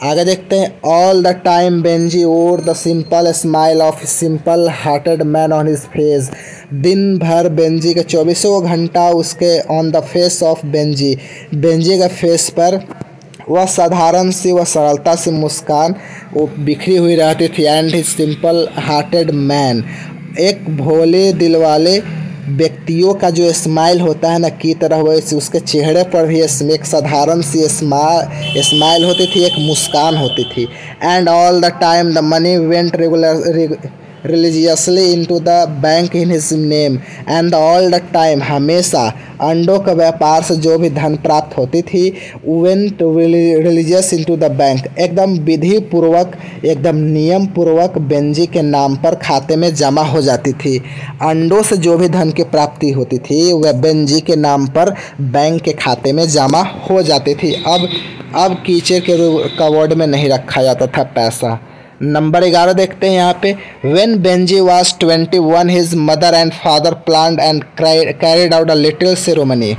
आगे देखते हैं। ऑल द टाइम बेंजी वोर the simple smile of simple hearted man on his face. दिन भर बेंजी के 24 घंटा उसके on the face of Benji के फेस पर वह साधारण सी वह सरलता से मुस्कान वो बिखरी हुई रहती थी। And his simple hearted man, एक भोले दिल वाले व्यक्तियों का जो स्माइल होता है ना की तरह वैसे उसके चेहरे पर भी एक साधारण सी स्माइल होती थी, एक मुस्कान होती थी। And all the time the money went religiously into the bank in his name. And all the time हमेशा अंडों के व्यापार से जो भी धन प्राप्त होती थी went religious into the bank, एकदम विधि पूर्वक एकदम नियम पूर्वक बेंजी के नाम पर खाते में जमा हो जाती थी। अंडों से जो भी धन की प्राप्ति होती थी वह बेंजी के नाम पर बैंक के खाते में जमा हो जाती थी। अब कीचड़ के कवर्ड में नहीं रखा जाता था पैसा। नंबर 11 देखते हैं यहाँ पे। When Benji was 21 his mother and father planned and carried out a little ceremony।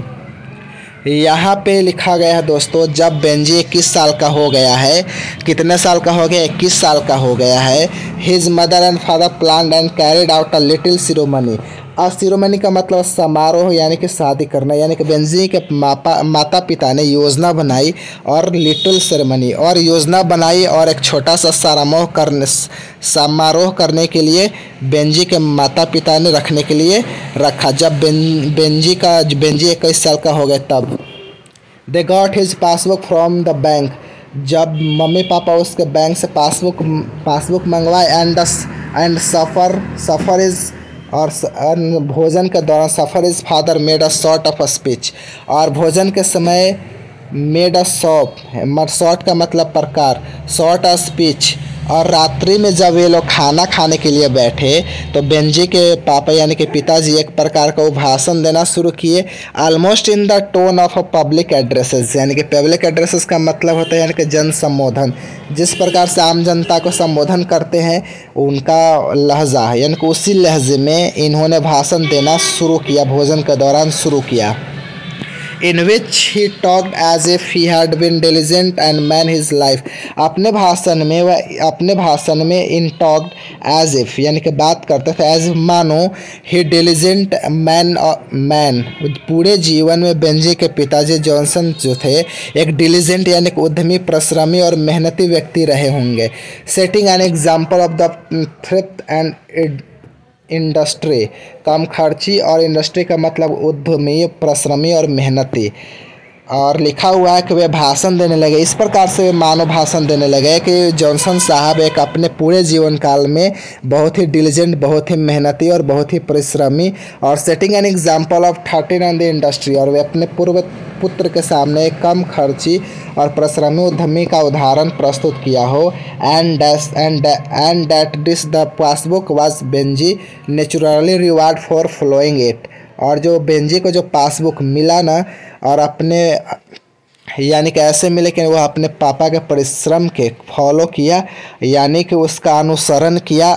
यहाँ पे लिखा गया है दोस्तों, जब बेंजी 21 साल का हो गया है, कितने साल का हो गया, 21 साल का हो गया है। His mother and father planned and carried out a little ceremony. Ceremony का मतलब समारोह यानी कि शादी करना, यानी कि बेंजी के माता पिता ने योजना बनाई और लिटिल सेरेमनी और योजना बनाई और एक छोटा सा समारोह करने के लिए बेंजी के माता पिता ने रखने के लिए रखा। जब बेंजी 21 साल का हो गया तब they got his passbook from the bank. जब मम्मी पापा उसके बैंक से पासबुक मंगवाए। एंड सफ़र इज़ और भोजन के दौरान supper his father made a sort of a speech. और भोजन के समय मेड अ शॉर्ट का मतलब प्रकार, शॉर्ट अ स्पीच। और रात्रि में जब ये लोग खाना खाने के लिए बैठे तो बेंजी के पापा यानी कि पिताजी एक प्रकार का वो भाषण देना शुरू किए। Almost in the tone of a public addresses, यानी कि पब्लिक एड्रेसेस का मतलब होता है यानी कि जन संबोधन। जिस प्रकार से आम जनता को संबोधन करते हैं उनका लहजा है, यानी कि उसी लहजे में इन्होंने भाषण देना शुरू किया, भोजन के दौरान शुरू किया। in which he talked as if he had been diligent and man his life। अपने भाषण में in talked as if यानी कि बात करते थे as if मानो he diligent man पूरे जीवन में बेंजी के पिताजी जॉनसन जो थे एक diligent यानी कि उद्यमी, परिश्रमी और मेहनती व्यक्ति रहे होंगे। Setting an example of the thrift and industry, कम खर्ची और इंडस्ट्री का मतलब उद्यमी, परिश्रमी और मेहनती। और लिखा हुआ है कि वे भाषण देने लगे, इस प्रकार से वे मानव भाषण देने लगे कि जॉनसन साहब एक अपने पूरे जीवन काल में बहुत ही डिलीजेंट, बहुत ही मेहनती और बहुत ही परिश्रमी, और setting an example of 13 on the industry, और वे अपने पूर्व पुत्र के सामने कम खर्ची और परिश्रमी उद्यमी का उदाहरण प्रस्तुत किया हो। And that this the passbook was Benji naturally reward for following it, और जो बेंजी को जो पासबुक मिला ना, और अपने यानी कि ऐसे मिले कि वह अपने पापा के परिश्रम के फॉलो किया, यानी कि उसका अनुसरण किया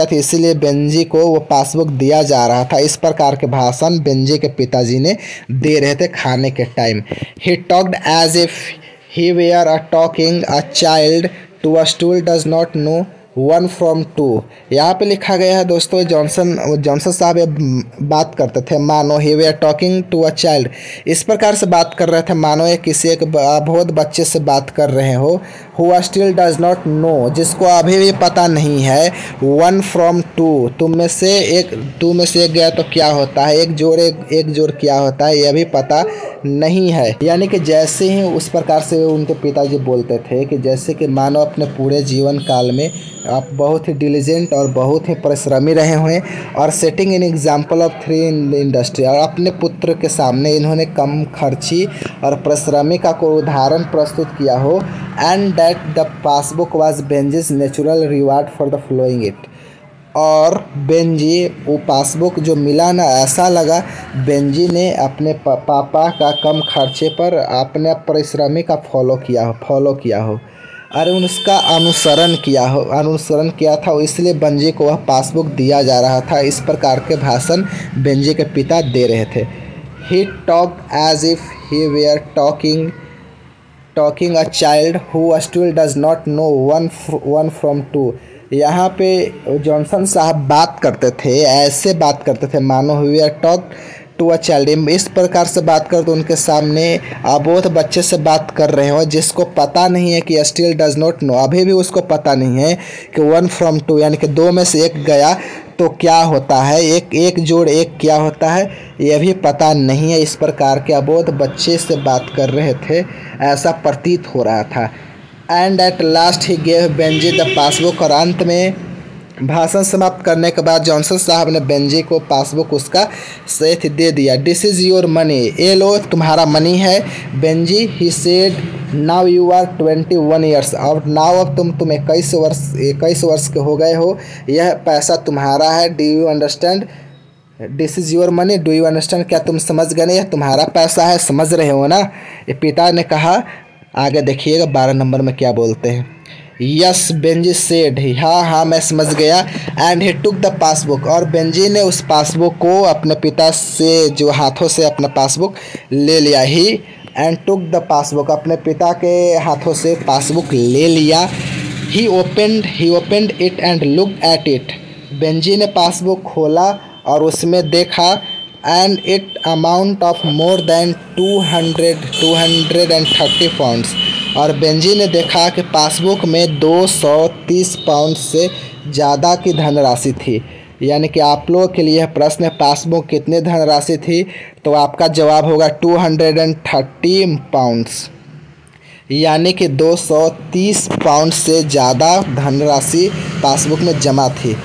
था, इसीलिए बेंजी को वो पासबुक दिया जा रहा था। इस प्रकार के भाषण बेंजी के पिताजी ने दे रहे थे खाने के time. He talked as if he were a talking a child to a stool does not know 1 from 2। यहाँ पे लिखा गया है दोस्तों, जॉनसन साहब बात करते थे मानो ही वे टॉकिंग टू अ चाइल्ड, इस प्रकार से बात कर रहे थे मानो ये किसी एक बहुत बच्चे से बात कर रहे हो। Who still does not no, जिसको अभी भी पता नहीं है। 1 from 2, तुम में से एक गया तो क्या होता है, एक जोड़ क्या होता है यह भी पता नहीं है। यानी कि जैसे ही उस प्रकार से उनके पिताजी बोलते थे कि जैसे कि मानो अपने पूरे जीवन काल में आप बहुत ही डिलीजेंट और बहुत ही परिश्रमी रहे हुए, और setting in example of 3 in the industry, और अपने पुत्र के सामने इन्होंने कम खर्ची और परिश्रमी का कोई उदाहरण प्रस्तुत किया हो। And that the passbook was Benjy's natural reward for the following it, और बेंजी वो पासबुक जो मिला ना, ऐसा लगा बेंजी ने अपने पापा का कम खर्चे पर अपने परिश्रमी का फॉलो किया हो और उसका अनुसरण किया था, इसलिए बेंजी को वह पासबुक दिया जा रहा था। इस प्रकार के भाषण बेंजी के पिता दे रहे थे। He talked as if he were talking a child who still does not know 1 from 2। यहाँ पे जॉनसन साहब ऐसे बात करते थे मानो we are talk to a child, इस प्रकार से बात कर तो उनके सामने अबोध बच्चे से बात कर रहे हो जिसको पता नहीं है कि स्टिल डज नॉट नो, अभी भी उसको पता नहीं है कि 1 from 2 यानी कि 2 में से 1 गया तो क्या होता है, एक जोड़ 1 क्या होता है यह भी पता नहीं है। इस प्रकार के अबोध बच्चे से बात कर रहे थे, ऐसा प्रतीत हो रहा था। And at last he gave Benji the passbook, और अंत में भाषण समाप्त करने के बाद जॉनसन साहब ने बेंजी को पासबुक उसका सेठ दे दिया। दिस इज़ योर मनी, ये लो तुम्हारा मनी है Benji. He said now you are 21 years, और नाउ अब तुम 21 वर्ष के हो गए हो, यह पैसा तुम्हारा है। Do you understand, this is your money, do you understand, क्या तुम समझ गए? यह तुम्हारा पैसा है, समझ रहे हो ना? ये पिता ने कहा। आगे देखिएगा 12 नंबर में क्या बोलते हैं। यस बेंजी सेड, हाँ मैं समझ गया। And he took the passbook, और बेंजी ने उस पासबुक को अपने पिता से जो हाथों से अपना पासबुक ले लिया। He and took the passbook, अपने पिता के हाथों से पासबुक ले लिया। He opened it and look at it, Benjy ने पासबुक खोला और उसमें देखा। And it amount of more than 230 pounds, और बेंजी ने देखा कि पासबुक में 230 पाउंड से ज़्यादा की धनराशि थी। यानी कि आप लोगों के लिए प्रश्न है पासबुक कितने धनराशि थी, तो आपका जवाब होगा 230 पाउंड्स, यानी कि 230 पाउंड से ज़्यादा धनराशि पासबुक में जमा थी।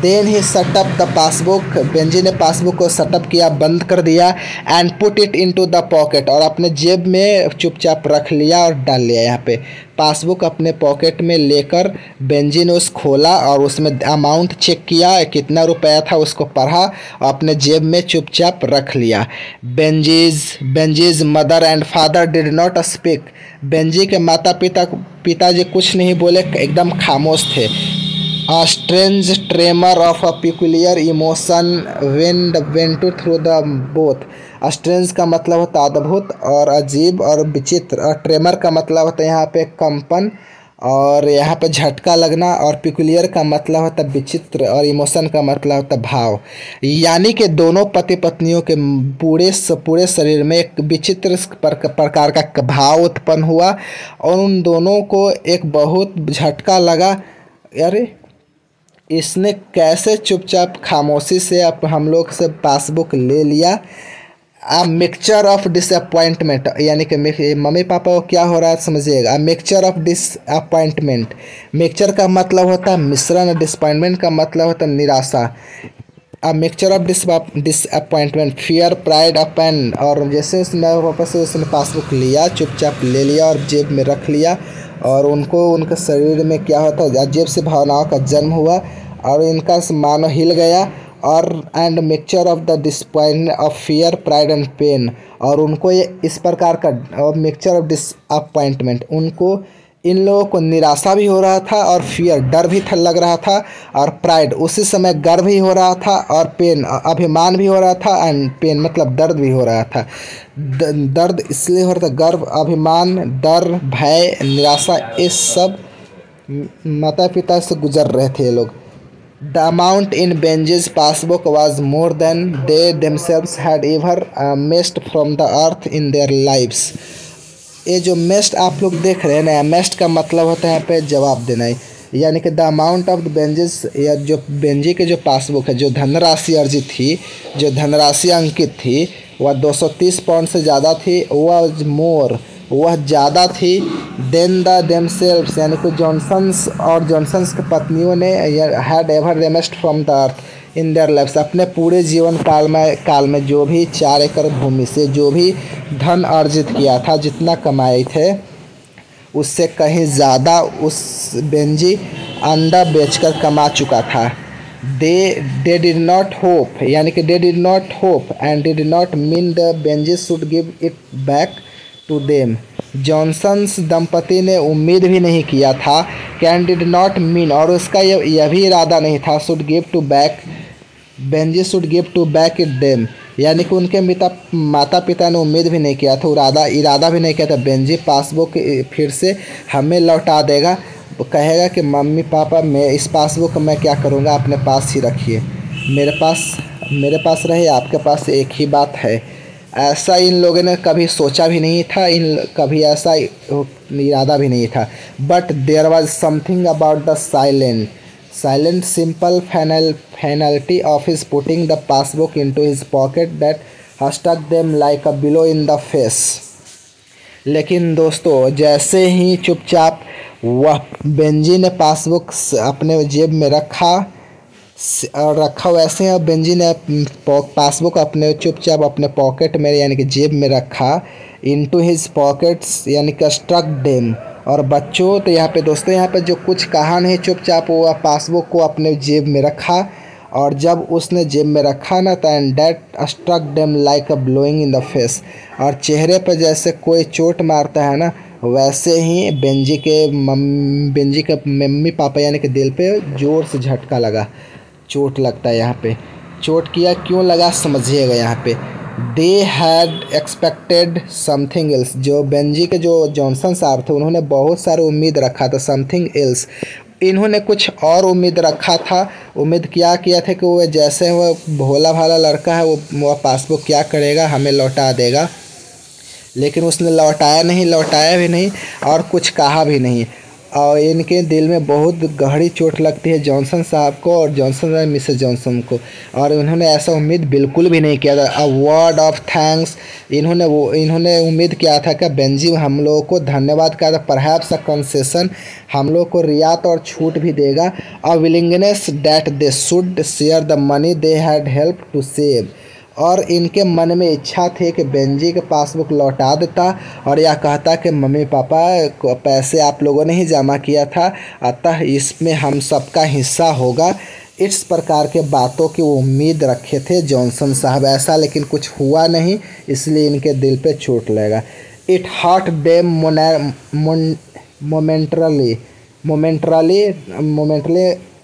Then he setup the passbook, Benji ने पासबुक को सेटअप किया, बंद कर दिया। And put it into the pocket, और अपने जेब में चुपचाप रख लिया और डाल लिया। यहाँ पे पासबुक अपने पॉकेट में लेकर बेंजी ने उस खोला और उसमें अमाउंट चेक किया, कितना रुपया था उसको पढ़ा और अपने जेब में चुपचाप रख लिया। Benjy's mother and father did not speak, Benjy के पिताजी कुछ नहीं बोले, एकदम खामोश थे। A strange tremor of a peculiar emotion went through the both. Strange का मतलब होता है अद्भुत और अजीब और विचित्र, और ट्रेमर का मतलब होता है यहाँ पे कंपन और यहाँ पे झटका लगना, और पिकुलियर का मतलब होता है विचित्र और इमोशन का मतलब होता है भाव। यानी कि दोनों पति पत्नियों के पूरे शरीर में एक विचित्र प्रकार का भाव उत्पन्न हुआ और उन दोनों को एक बहुत झटका लगा। अरे इसने कैसे चुपचाप खामोशी से हम लोग से पासबुक ले लिया। आ मिक्सचर ऑफ डिसअपॉइंटमेंट, यानी कि मम्मी पापा को क्या हो रहा है समझिएगा। मिक्सचर ऑफ डिसअपॉइंटमेंट, मिक्सचर का मतलब होता है मिश्रण, डिसअपॉइंटमेंट का मतलब होता है निराशा। A mixture of disappointment, fear, pride, अपन। और जैसे उसने वापस से उसने पासबुक लिया, चुपचाप ले लिया और जेब में रख लिया, और उनको उनके शरीर में क्या होता है अजीब से भावनाओं का जन्म हुआ और इनका मानो हिल गया। और and mixture of the disappointment of fear, pride and pain. और उनको ये इस प्रकार का मिक्सचर ऑफ डिसअपॉइंटमेंट, उनको इन लोगों को निराशा भी हो रहा था और फियर डर भी लग रहा था, और प्राइड उसी समय गर्व भी हो रहा था, और पेन अभिमान भी हो रहा था, एंड पेन मतलब दर्द भी हो रहा था। दर्द इसलिए हो रहा था, गर्व, अभिमान, डर, भय, निराशा, ये सब माता पिता से गुजर रहे थे ये लोग। The amount in Benjy's passbook was more than they themselves had ever missed from the earth in their lives। ये जो मेस्ट आप लोग देख रहे हैं ना, मेस्ट का मतलब होता है यहाँ पे जवाब देना है। यानी कि द अमाउंट ऑफ द बेंजेस, या जो बेंजी के जो पासबुक है, जो धनराशि अर्जित थी, जो धनराशि अंकित थी, वह 230 पाउंड से ज़्यादा थी। वह ज़्यादा थी देन द देमसेल्व्स, यानी कि जॉनसन्स और जॉनसन्स की पत्नियों ने had ever wrested from the earth in their lives, अपने पूरे जीवन काल में जो भी 4 एकड़ भूमि से जो भी धन अर्जित किया था, जितना कमाए थे, उससे कहीं ज़्यादा उस बेंजी अंडा बेचकर कमा चुका था। दे डिड नॉट होप, यानी कि they did not hope and did not mean the Benji should give it back to them. Johnsons दंपति ने उम्मीद भी नहीं किया था, कैन डिड नॉट मीन, और उसका यह भी इरादा नहीं था, should give to back, Benji should give to back it them, यानी कि उनके माता पिता ने उम्मीद भी नहीं किया था, इरादा भी नहीं किया था बेंजी पासबुक फिर से हमें लौटा देगा। कहेगा कि मम्मी पापा मैं इस पासबुक मैं क्या करूँगा, अपने पास ही रखिए, मेरे पास रहे, आपके पास एक ही बात है। ऐसा इन लोगों ने कभी सोचा भी नहीं था, कभी ऐसा इरादा भी नहीं था। But there was something about the silent simple finality of his putting the passbook into his pocket that stuck them like a blow in the face. लेकिन दोस्तों, जैसे ही चुपचाप वह बेंजी ने पासबुक अपने जेब में रखा वैसे ही बेंजी ने पासबुक अपने चुपचाप अपने पॉकेट में, यानी कि जेब में रखा, इनटू हिज पॉकेट्स, यानी कि स्ट्रक डेम। और बच्चों, तो यहाँ पे दोस्तों, यहाँ पे जो कुछ कहा नहीं, चुपचाप वो पासबुक को अपने जेब में रखा, और जब उसने जेब में रखा ना, तो and that struck them like a blowing in the face, और चेहरे पर जैसे कोई चोट मारता है ना, वैसे ही बेंजी के मम्मी पापा यानी कि दिल पे ज़ोर से झटका लगा। चोट लगता है यहाँ पे, चोट किया क्यों लगा समझिएगा यहाँ पे। They had expected something else, जो बेंजी के जो जॉनसन साहब थे, उन्होंने बहुत सारे उम्मीद रखा था। समथिंग एल्स, इन्होंने कुछ और उम्मीद रखा था। उम्मीद क्या किया था कि वो जैसे वो भोला भाला लड़का है, वो पासबुक क्या करेगा, हमें लौटा देगा। लेकिन उसने लौटाया भी नहीं और कुछ कहा भी नहीं, और इनके दिल में बहुत गहरी चोट लगती है जॉनसन साहब को और मिसेस जॉनसन को, और उन्होंने ऐसा उम्मीद बिल्कुल भी नहीं किया था। अ वर्ड ऑफ थैंक्स, इन्होंने उम्मीद किया था कि बेंजी हम लोगों को धन्यवाद कहा था, परहैप्स अ कंसेशन, हम लोग को रियायत और छूट भी देगा। A willingness that they should share the money they had help to save, और इनके मन में इच्छा थी कि बेंजी के पासबुक लौटा देता और यह कहता कि मम्मी पापा पैसे आप लोगों ने ही जमा किया था, अतः इसमें हम सबका हिस्सा होगा। इस प्रकार के बातों की उम्मीद रखे थे जॉनसन साहब, ऐसा लेकिन कुछ हुआ नहीं, इसलिए इनके दिल पे चोट लगा। It hurt them momentarily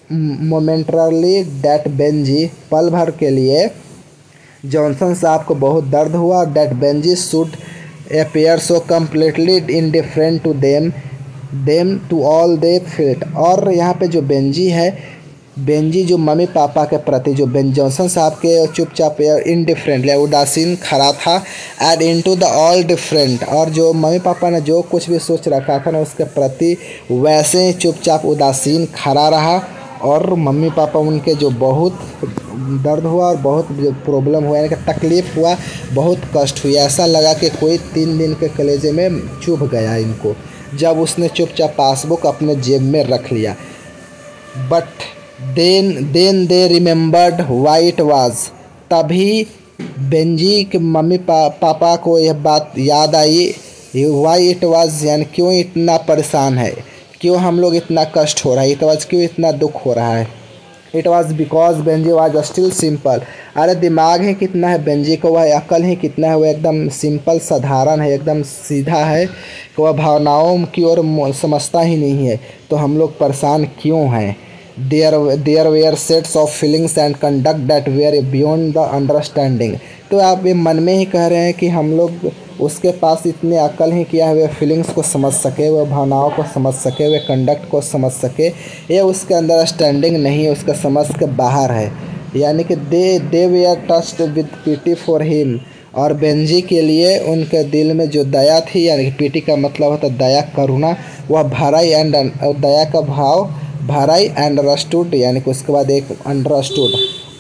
momentarily that Benji, पल भर के लिए जॉनसन साहब को बहुत दर्द हुआ। That Benji should appear so completely indifferent to them to all they felt। और यहाँ पे जो बेंजी है, बेंजी जो मम्मी पापा के प्रति जो बेन जॉनसन साहब के चुपचाप इनडिफरेंट या उदासीन खड़ा था। Add into the all different, और जो मम्मी पापा ने जो कुछ भी सोच रखा था ना उसके प्रति वैसे ही चुपचाप उदासीन खड़ा रहा। और मम्मी पापा उनके जो बहुत दर्द हुआ और बहुत प्रॉब्लम हुआ, यानी कि तकलीफ़ हुआ, बहुत कष्ट हुई। ऐसा लगा कि कोई 3 दिन के कलेजे में चुभ गया इनको, जब उसने चुपचाप पासबुक अपने जेब में रख लिया। But then they remembered why it was, तभी बेंजी के मम्मी पापा को यह बात याद आई, वाई इट वाज, यानी क्यों इतना परेशान है, क्यों हम लोग इतना कष्ट हो रहा है, इट वाज क्यों इतना दुख हो रहा है। It was because Benji was still simple. अरे दिमाग ही कितना है बेंजी को, वह अकल ही कितना है, वह एकदम सिंपल साधारण है, एकदम सीधा है कि वह भावनाओं की ओर समझता ही नहीं है। तो हम लोग परेशान क्यों हैं। There were sets of feelings and conduct that were beyond the understanding. तो आप ये मन में ही कह रहे हैं कि हम लोग उसके पास इतने अकल ही किया है, वे फीलिंग्स को समझ सके, वह भावनाओं को समझ सके, वे कंडक्ट को समझ सके। ये उसके अंदर स्टैंडिंग नहीं है, उसका समझ के बाहर है। यानी कि they were touched with pity for him, और बेंजी के लिए उनके दिल में जो दया थी, यानी कि पिटी का मतलब होता है दया, करुणा, वह भराई एंड दया का भाव भराई एंड अंडरस्टूड, यानी कि उसके बाद एक अंडरस्टूड।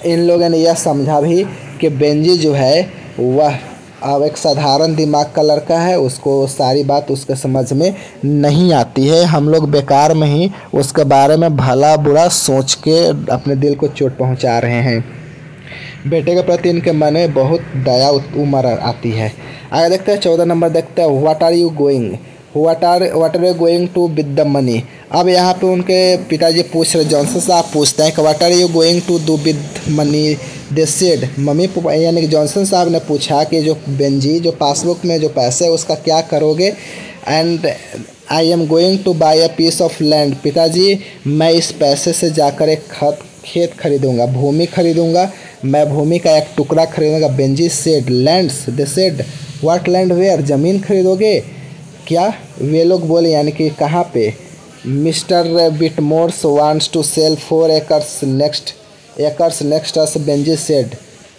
इन लोगों ने यह समझा भी कि बेंजी जो है वह अब एक साधारण दिमाग का लड़का है, उसको सारी बात उसके समझ में नहीं आती है। हम लोग बेकार में ही उसके बारे में भला बुरा सोच के अपने दिल को चोट पहुंचा रहे हैं। बेटे के प्रति इनके मन में बहुत दया उमड़ आती है। आगे देखते हैं 14 नंबर देखते हैं, what are you going to with the money. अब यहाँ पे उनके पिताजी पूछ रहे, जॉनसन साहब पूछते हैं कि what are you going to do with money they said. Mummy यानी कि जॉनसन साहब ने पूछा कि जो बेंजी जो पासबुक में जो पैसे है उसका क्या करोगे। And I am going to buy a piece of land. पिताजी मैं इस पैसे से जाकर एक खेत खरीदूंगा, भूमि खरीदूंगा, मैं भूमि का एक टुकड़ा खरीदूंगा। Benjy said lands, they said what land where, ज़मीन खरीदोगे क्या, वे लोग बोले, यानी कि कहाँ पे। Mister Bitmore's wants to sell 4 acres next us, Benjy said.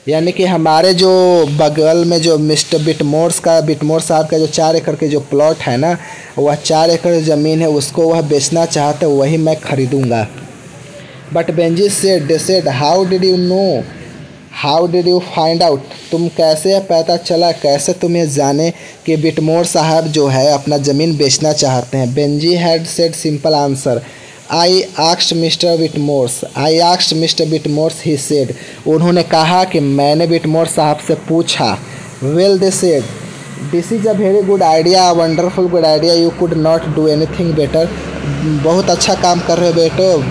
यानी कि हमारे जो बगल में जो मिस्टर बिटमोर साहब का जो 4 एकड़ के जो प्लॉट है ना, वह 4 एकड़ ज़मीन है, उसको वह बेचना चाहते, वही मैं खरीदूंगा। But Benjy said how did you find out, तुम कैसे पता चला, कैसे तुम्हें जाने कि बिटमोर साहब जो है अपना ज़मीन बेचना चाहते हैं। Benjy had said simple answer, I asked mister Bitmore's, he said. उन्होंने कहा कि मैंने बिटमोर साहब से पूछा। Well they said, this is a very good idea, wonderful good idea, you could not do anything better. बहुत अच्छा काम कर रहे हो बेटो,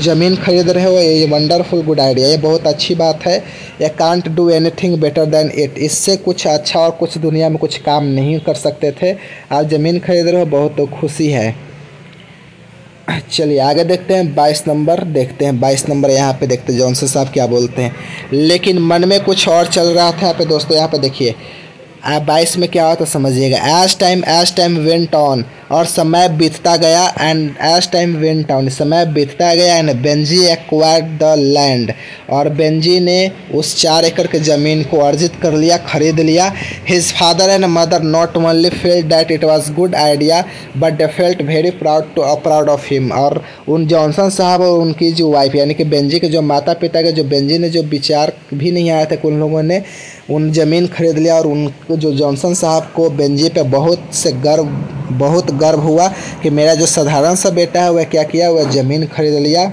ज़मीन खरीद रहे हो, ये वंडरफुल गुड आइडिया, ये बहुत अच्छी बात है। ये can't do anything better than it, इससे कुछ अच्छा और कुछ दुनिया में कुछ काम नहीं कर सकते थे। आप ज़मीन खरीद रहे हो, बहुत खुशी है। चलिए आगे देखते हैं 22 नंबर देखते हैं। 22 नंबर यहाँ पे देखते हैं जॉनसन साहब क्या बोलते हैं। लेकिन मन में कुछ और चल रहा था यहाँ पे दोस्तों। यहाँ पे देखिए 22 में क्या होता समझिएगा। एज टाइम वेंट ऑन, और समय बीतता गया। And as time went on, समय बीतता गया। And Benjy acquired the land, और बेंजी ने उस 4 एकड़ के ज़मीन को अर्जित कर लिया, खरीद लिया। His father and mother not only felt that it was good idea but they felt very proud of him. और उन जॉनसन साहब और उनकी जो वाइफ यानी कि बेंजी के जो माता पिता के जो बेंजी ने जो विचार भी नहीं आया था कि उन लोगों ने उन ज़मीन खरीद लिया। और उनको जो जॉनसन साहब को बेंजी पे बहुत गर्व हुआ कि मेरा जो साधारण सा बेटा है वह क्या किया, वह ज़मीन खरीद लिया।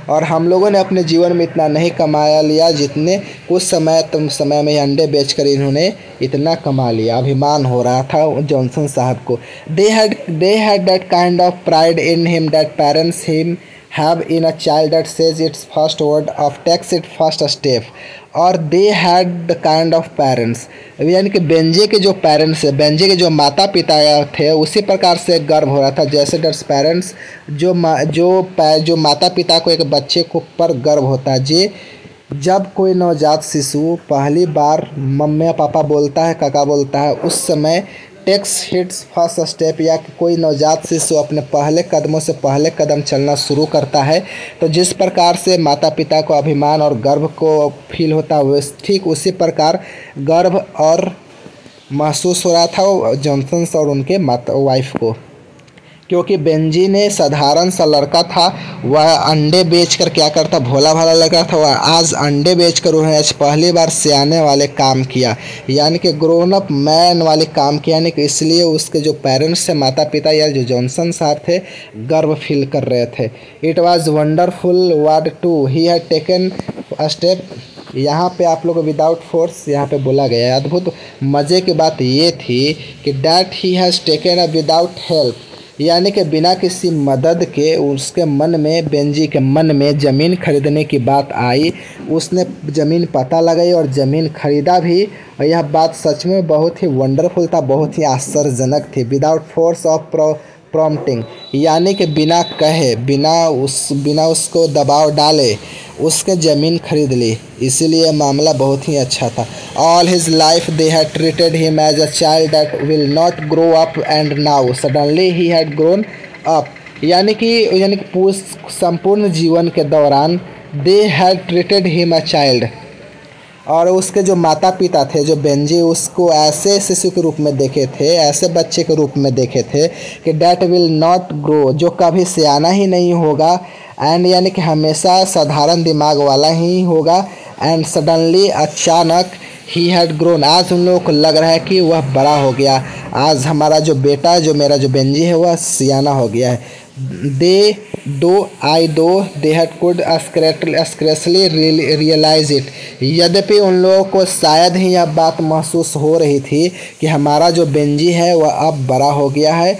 और हम लोगों ने अपने जीवन में इतना नहीं कमाया लिया जितने कुछ समय में अंडे बेचकर इन्होंने इतना कमा लिया। अभिमान हो रहा था जॉनसन साहब को। They had that kind of pride in him that parents him have in a child that says its first word of takes its first step और they had the kind of parents, यानी कि बेंजी के जो पेरेंट्स है, बेंजी के जो माता पिता थे उसी प्रकार से गर्व हो रहा था जैसे दस पेरेंट्स जो माता पिता को एक बच्चे को पर गर्व होता है। जी जब कोई नवजात शिशु पहली बार मम्मी पापा बोलता है, काका बोलता है, उस समय टेक्स हिट्स फर्स्ट स्टेप, या कि कोई नवजात शिशु अपने पहले कदमों से पहले कदम चलना शुरू करता है तो जिस प्रकार से माता पिता को अभिमान और गर्व को फील होता है ठीक उसी प्रकार गर्व और महसूस हो रहा था जॉनसन और उनके वाइफ को, क्योंकि बेंजी ने साधारण सा लड़का था, वह अंडे बेचकर क्या करता, भोला भाला लड़का था, वह आज अंडे बेचकर उन्हें आज पहली बार सियाने वाले काम किया, यानी कि ग्रोन अप मैन वाले काम किया। यानी कि इसलिए उसके जो पेरेंट्स थे, माता पिता या जो जॉनसन साहब थे, गर्व फील कर रहे थे। It was wonderful word to he had taken a step, यहाँ पे आप लोग विदाउट फोर्स यहाँ पे बोला गया है। अद्भुत मज़े की बात ये थी कि that he has taken a without help, यानी कि बिना किसी मदद के उसके मन में, बेंजी के मन में ज़मीन खरीदने की बात आई। उसने ज़मीन पता लगाई और ज़मीन खरीदा भी, और यह बात सच में बहुत ही वंडरफुल था, बहुत ही आश्चर्यजनक थी। विदाउट फोर्स ऑफ प्रॉम्प्टिंग, यानी कि बिना कहे, बिना उसको दबाव डाले उसके ज़मीन खरीद ली, इसीलिए मामला बहुत ही अच्छा था। All his life they had treated him as a child that will not grow up and now suddenly he had grown up, यानी कि संपूर्ण जीवन के दौरान they had treated him a child, और उसके जो माता पिता थे, जो बेंजी, उसको ऐसे शिशु के रूप में देखे थे, ऐसे बच्चे के रूप में देखे थे कि डैट विल नॉट ग्रो, जो कभी सियाना ही नहीं होगा, एंड यानी कि हमेशा साधारण दिमाग वाला ही होगा, एंड सडनली अचानक ही हैड ग्रोन, आज उन लोगों को लग रहा है कि वह बड़ा हो गया, आज हमारा जो बेटा, जो मेरा जो बेंजी है, वह सियाना हो गया है। They had could scarcely realize it, यद्यपि उन लोगों को शायद ही यह बात महसूस हो रही थी कि हमारा जो बेंजी है वह अब बड़ा हो गया है।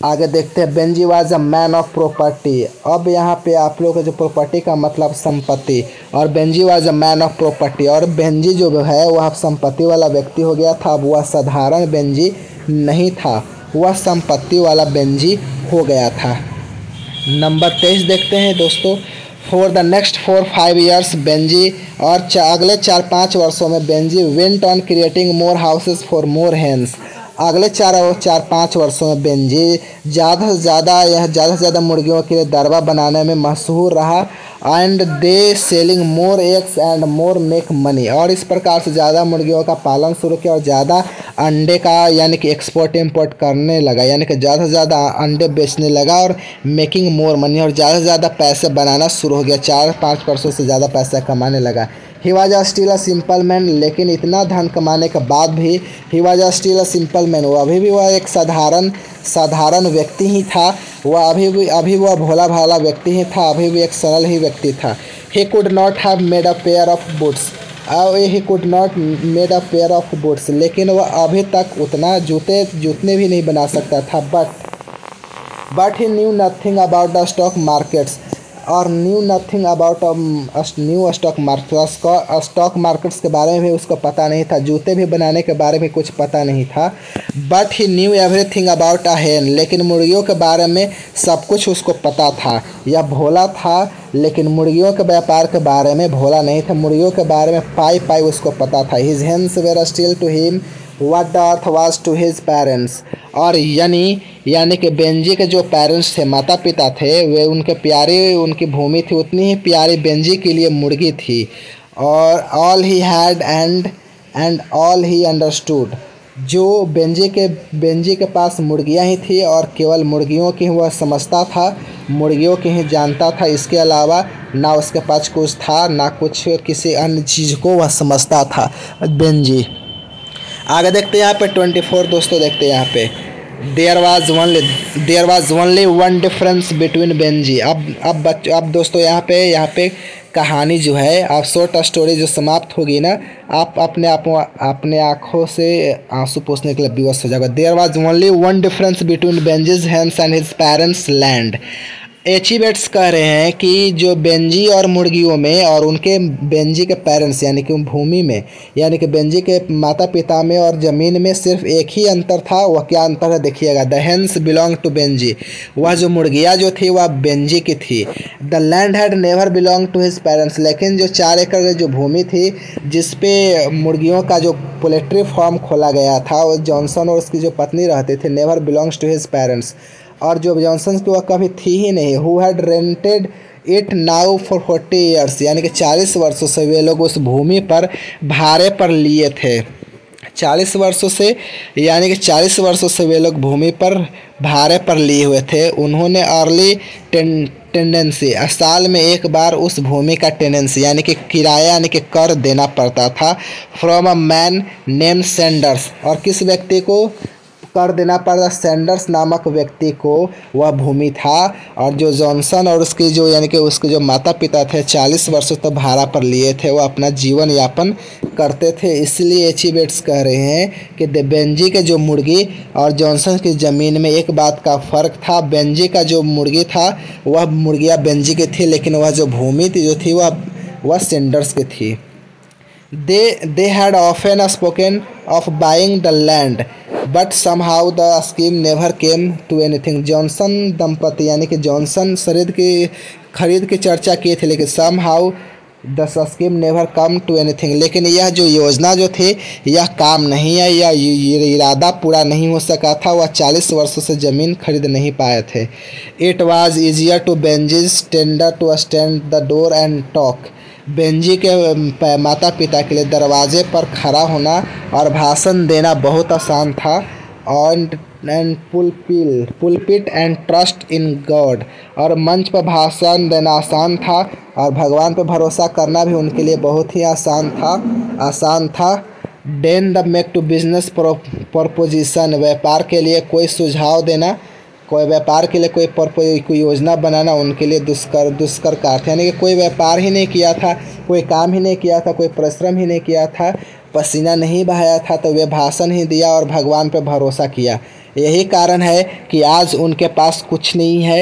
आगे देखते हैं। Benji was a man of property, अब यहाँ पे आप लोग का जो प्रॉपर्टी का मतलब संपत्ति, और Benji was a man of property, और बेंजी जो है वह संपत्ति वाला व्यक्ति हो गया था। अब वह साधारण बेंजी नहीं था, वह संपत्ति वाला बेंजी हो गया था। नंबर 23 देखते हैं दोस्तों। For the next 4-5 years Benjy, और अगले 4-5 वर्षों में Benjy went on creating more houses for more hens, अगले 4-5 वर्षों में बेंजी ज़्यादा से ज़्यादा मुर्गियों के लिए दरबा बनाने में मशहूर रहा, and they selling more eggs and more make money, और इस प्रकार से ज़्यादा मुर्गियों का पालन शुरू किया और ज़्यादा अंडे का यानी कि एक्सपोर्ट इम्पोर्ट करने लगा, यानी कि ज़्यादा से ज़्यादा अंडे बेचने लगा, और मेकिंग मोर मनी, और ज़्यादा से ज़्यादा पैसे बनाना शुरू हो गया, 4-5 वर्षों से ज़्यादा पैसा कमाने लगा। He was a still a simple man, लेकिन इतना धन कमाने के बाद भी he was a still a simple man, वो अभी भी वह एक साधारण व्यक्ति ही था, वह अभी वह भोला भाला व्यक्ति ही था, अभी भी एक सरल ही व्यक्ति था। He could not have made a pair of boots, he could not made a pair of boots, लेकिन वह अभी तक उतना जूते भी नहीं बना सकता था। But he knew nothing about the stock markets, और knew nothing about new stock markets के बारे में भी उसको पता नहीं था, जूते भी बनाने के बारे में कुछ पता नहीं था। But he new everything about a हेन, लेकिन मुर्गियों के बारे में सब कुछ उसको पता था। यह भोला था, लेकिन मुर्गियों के व्यापार के बारे में भोला नहीं था, मुर्गियों के बारे में पाई उसको पता था। His hens were still to him what the earth was to his parents, और यानी कि बेंजी के जो पेरेंट्स थे, माता पिता थे, वे उनकी भूमि थी, उतनी ही प्यारी बेंजी के लिए मुर्गी थी। और all he had and all he understood, जो बेंजी के पास मुर्गियां ही थी, और केवल मुर्गियों की वह समझता था, मुर्गियों की ही जानता था, इसके अलावा ना उसके पास कुछ था, ना कुछ किसी अन्य चीज़ को वह समझता था बेंजी। आगे देखते हैं यहाँ पे 24 दोस्तों, देखते हैं यहाँ पे। There was only one difference between Benjy. अब दोस्तों यहाँ पे कहानी जो है, आप शॉर्ट स्टोरी जो समाप्त होगी ना, आप अपने आँखों से आंसू पोंछने के लिए विवश हो जाएगा। There was only one difference between Benjy's hens and his parents land. एचिवेट्स कह रहे हैं कि जो बेंजी और मुर्गियों में और उनके बेंजी के पेरेंट्स यानी कि भूमि में यानी कि बेंजी के माता पिता में और ज़मीन में सिर्फ एक ही अंतर था। वह क्या अंतर है देखिएगा। The hens belong to Benji, वह जो मुर्गियाँ जो थी वह बेंजी की थी। The land had never belong to his parents, लेकिन जो 4 एकड़ की जो भूमि थी जिसपे मुर्गियों का जो पोल्ट्री फार्म खोला गया था वो जॉनसन और उसकी जो पत्नी रहते थे, never belongs to his parents, और जो जॉनसन की वह कभी थी ही नहीं। Who had rented it now for 40 years, यानी कि 40 वर्षों से वे लोग उस भूमि पर भाड़े पर लिए थे। 40 वर्षों से यानी कि 40 वर्षों से वे लोग भूमि पर भाड़े पर लिए हुए थे। उन्होंने अर्ली टेंडेंसी, साल में एक बार उस भूमि का टेनेंसी यानी कि किराया यानी कि कर देना पड़ता था। From a man name Sanders, और किस व्यक्ति को कर देना पड़ा? सैंडर्स नामक व्यक्ति को वह भूमि था। और जो जॉनसन और उसकी जो यानी कि उसके जो माता पिता थे 40 वर्षों तक भाड़ा पर लिए थे, वो अपना जीवन यापन करते थे। इसलिए एचिवेट्स कह रहे हैं कि बेंजी के जो मुर्गी और जॉनसन की ज़मीन में एक बात का फ़र्क था। बेंजी का जो मुर्गी था वह मुर्गियाँ बेंजी की थी, लेकिन वह जो भूमि थी जो थी वह सैंडर्स की थी। They had often spoken of buying the land, but somehow the scheme never came to anything. Johnson दंपति यानी कि जॉनसन खरीद की चर्चा की थी, लेकिन somehow the scheme never come to anything. लेकिन यह जो योजना जो थी यह काम नहीं है, यह इरादा पूरा नहीं हो सका था। वह 40 वर्षों से ज़मीन खरीद नहीं पाए थे। It was easier to Benji's tender to stand the door and talk. Benji के माता पिता के लिए दरवाजे पर खड़ा होना और भाषण देना बहुत आसान था। And pulpit and trust in God, और मंच पर भाषण देना आसान था और भगवान पर भरोसा करना भी उनके लिए बहुत ही आसान था। Then the make two business proposition, व्यापार के लिए कोई सुझाव देना, कोई व्यापार के लिए कोई योजना बनाना उनके लिए दुष्कर कार्य था। यानी कि कोई व्यापार ही नहीं किया था, कोई काम ही नहीं किया था, कोई परिश्रम ही नहीं किया था, पसीना नहीं बहाया था, तो वे भाषण ही दिया और भगवान पर भरोसा किया। यही कारण है कि आज उनके पास कुछ नहीं है।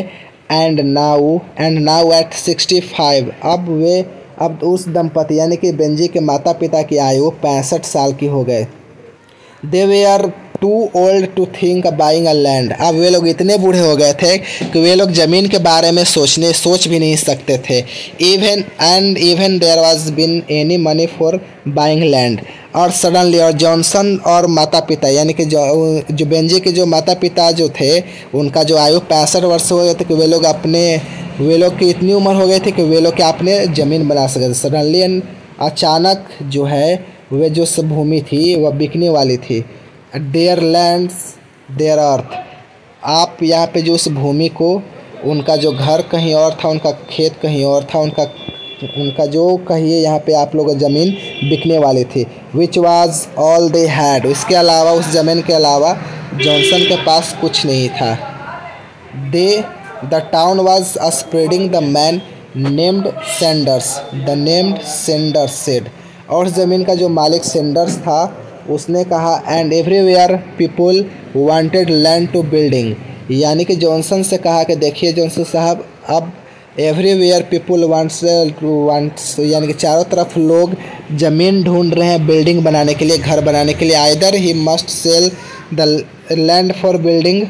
एंड नाउ एट 65, अब उस दंपति यानी कि बेंजी के माता पिता की आयु 65 साल की हो गए। They were too old to think buying a land, अब वे लोग इतने बूढ़े हो गए थे कि वे लोग ज़मीन के बारे में सोच भी नहीं सकते थे। Even there was been any money for buying land, और सडनली और जॉनसन और माता पिता यानी कि जो बेंजी के जो माता पिता जो थे उनका जो आयु 65 वर्ष हो गए थे कि वे लोग की इतनी उम्र हो गई थी कि वे लोग क्या अपने ज़मीन बना सके। सडनली अचानक जो है वे जो सब भूमि थी वह बिकने वाली थी। देयर लैंड्स देयर अर्थ, आप यहाँ पे जो उस भूमि को, उनका जो घर कहीं और था, उनका खेत कहीं और था, उनका जो कहिए यहाँ पे आप लोग ज़मीन बिकने वाली थी। Which was all they had, इसके अलावा उस ज़मीन के अलावा जॉनसन के पास कुछ नहीं था। The town was spreading the man named Sanders said, और उस ज़मीन का जो मालिक सेंडर्स था उसने कहा and everywhere people wanted land to building, यानी कि जॉनसन से कहा कि देखिए जॉनसन साहब, अब एवरीवेयर पीपल वांट्स यानी कि चारों तरफ लोग ज़मीन ढूंढ रहे हैं बिल्डिंग बनाने के लिए, घर बनाने के लिए। Either he must sell the land for building,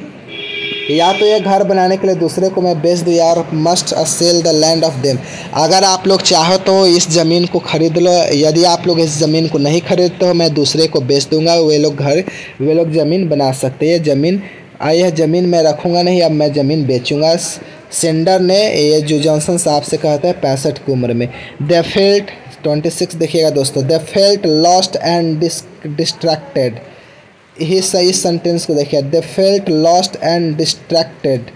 या तो ये घर बनाने के लिए दूसरे को मैं बेच दूँ, या और must sell the land of them. अगर आप लोग चाहो तो इस ज़मीन को खरीद लो, यदि आप लोग इस ज़मीन को नहीं खरीदते हो मैं दूसरे को बेच दूंगा, वे लोग ज़मीन बना सकते हैं। यह ज़मीन मैं रखूँगा नहीं, अब मैं ज़मीन बेचूँगा। सेंडर ने ये जो जॉनसन साहब से कहता है 65 की उम्र में। दे फेल्ट 26 देखिएगा दोस्तों, they felt lost and distracted, इस सेंटेंस को देखिए। They felt lost and distracted,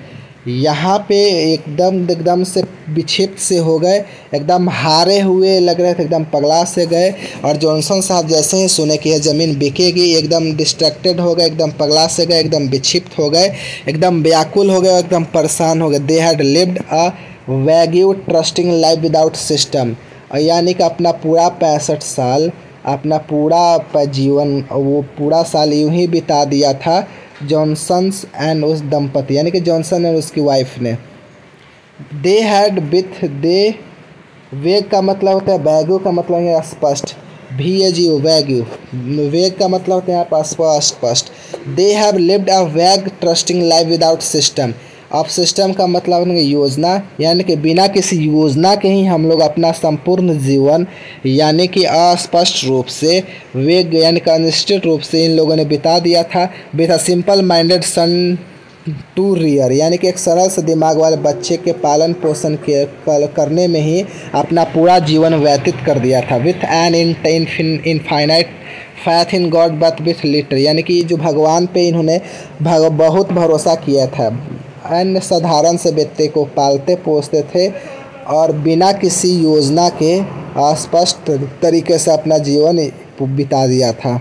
यहाँ पे एकदम से विक्षिप्त से हो गए, एकदम हारे हुए लग रहे थे, एकदम पगला से गए। और जॉनसन साहब जैसे ही सुने कि यह ज़मीन बिकेगी एकदम डिस्ट्रैक्टेड हो गए, एकदम पगला से गए, एकदम विक्षिप्त हो गए, एकदम व्याकुल हो गए, एकदम परेशान हो गए। They had lived a wagyu trusting life without system, यानी कि अपना पूरा 65 साल, अपना पूरा जीवन वो पूरा साल यूं ही बिता दिया था जॉनसन्स एंड उस दंपति यानी कि जॉनसन और उसकी वाइफ ने। दे हैड विथ दे, वेग का मतलब होता है वैग्यू का मतलब है स्पष्ट, VAGU वैग्यू, वेग का मतलब होता है यहाँ पर स्पष्ट। दे हैव लिव्ड अ वैग ट्रस्टिंग लाइफ विदाउट सिस्टम। अब सिस्टम का मतलब है योजना, यानी कि बिना किसी योजना के ही हम लोग अपना संपूर्ण जीवन यानी कि अस्पष्ट रूप से, वेग यानी कि अनिश्चित रूप से इन लोगों ने बिता दिया था। With a simple minded son to rear, यानी कि एक सरल से दिमाग वाले बच्चे के पालन पोषण के करने में ही अपना पूरा जीवन व्यतीत कर दिया था। With an infinite faith in God but with litre, यानी कि जो भगवान पे इन्होंने बहुत भरोसा किया था। अन्य साधारण से व्यक्ति को पालते पोसते थे और बिना किसी योजना के अस्पष्ट तरीके से अपना जीवन बिता दिया था।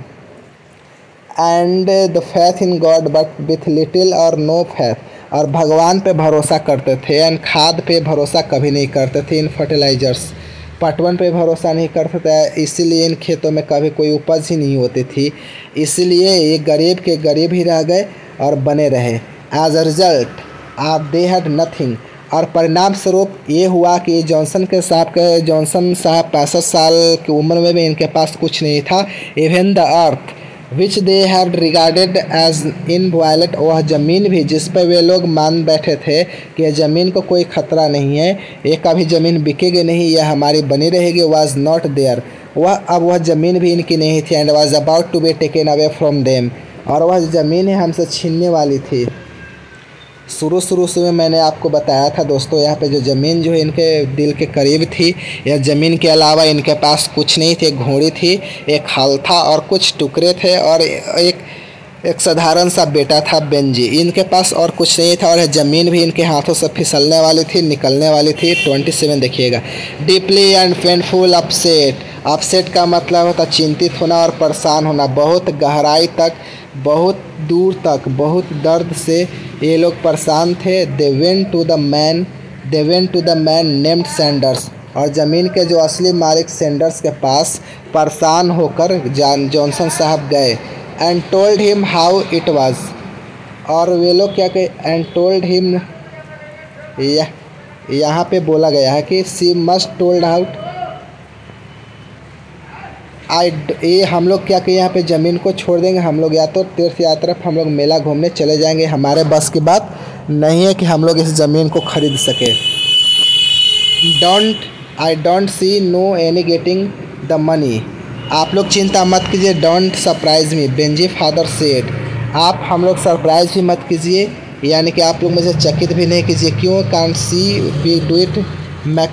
And the faith in God but with little और नो फैथ, और भगवान पे भरोसा करते थे एंड खाद पे भरोसा कभी नहीं करते थे। इन फर्टिलाइजर्स, पटवन पे भरोसा नहीं करते थे, इसीलिए इन खेतों में कभी कोई उपज ही नहीं होती थी। इसलिए ये गरीब के गरीब ही रह गए और बने रहे। As a result they had nothing, और परिणाम स्वरूप ये हुआ कि जॉनसन साहब 65 साल की उम्र में भी इनके पास कुछ नहीं था। Even the earth which they had regarded as inviolate, वह ज़मीन भी जिस पर वे लोग मान बैठे थे कि यह ज़मीन को कोई ख़तरा नहीं है, ये कभी ज़मीन बिकेगी नहीं, यह हमारी बनी रहेगी, वाज नॉट देयर, वह ज़मीन भी इनकी नहीं थी। And was about to be taken away from them, और वह ज़मीन ही हमसे छीनने वाली थी। शुरू में मैंने आपको बताया था दोस्तों, यहाँ पे जो ज़मीन जो है इनके दिल के करीब थी, यह ज़मीन के अलावा इनके पास कुछ नहीं थे। एक घोड़ी थी, एक हल था और कुछ टुकड़े थे, और एक साधारण सा बेटा था बेंजी, इनके पास और कुछ नहीं था। और यह ज़मीन भी इनके हाथों से फिसलने वाली थी, निकलने वाली थी। 27 देखिएगा। डीपली एंड पेनफुल अपसेट का मतलब होता चिंतित होना और परेशान होना, बहुत गहराई तक, बहुत दूर तक, बहुत दर्द से ये लोग परेशान थे। They went to the man named Sanders, और ज़मीन के जो असली मालिक सैंडर्स के पास परेशान होकर जॉनसन साहब गए। And told him how it was, और वे लोग क्या कहे, एंड टोल्ड हिम, यहाँ पे बोला गया है कि सी मस्ट टोल्ड आउट ये हम लोग क्या कि यहाँ पे ज़मीन को छोड़ देंगे, हम लोग या तो तीर्थ यात्रा हम लोग मेला घूमने चले जाएंगे, हमारे बस की बात नहीं है कि हम लोग इस ज़मीन को खरीद सके। I don't see no any getting the money, आप लोग चिंता मत कीजिए। Don't surprise me, Benjy father said, आप हम लोग सरप्राइज भी मत कीजिए, यानी कि आप लोग मुझे चकित भी नहीं कीजिए। क्यों? Can't see we do it Mac,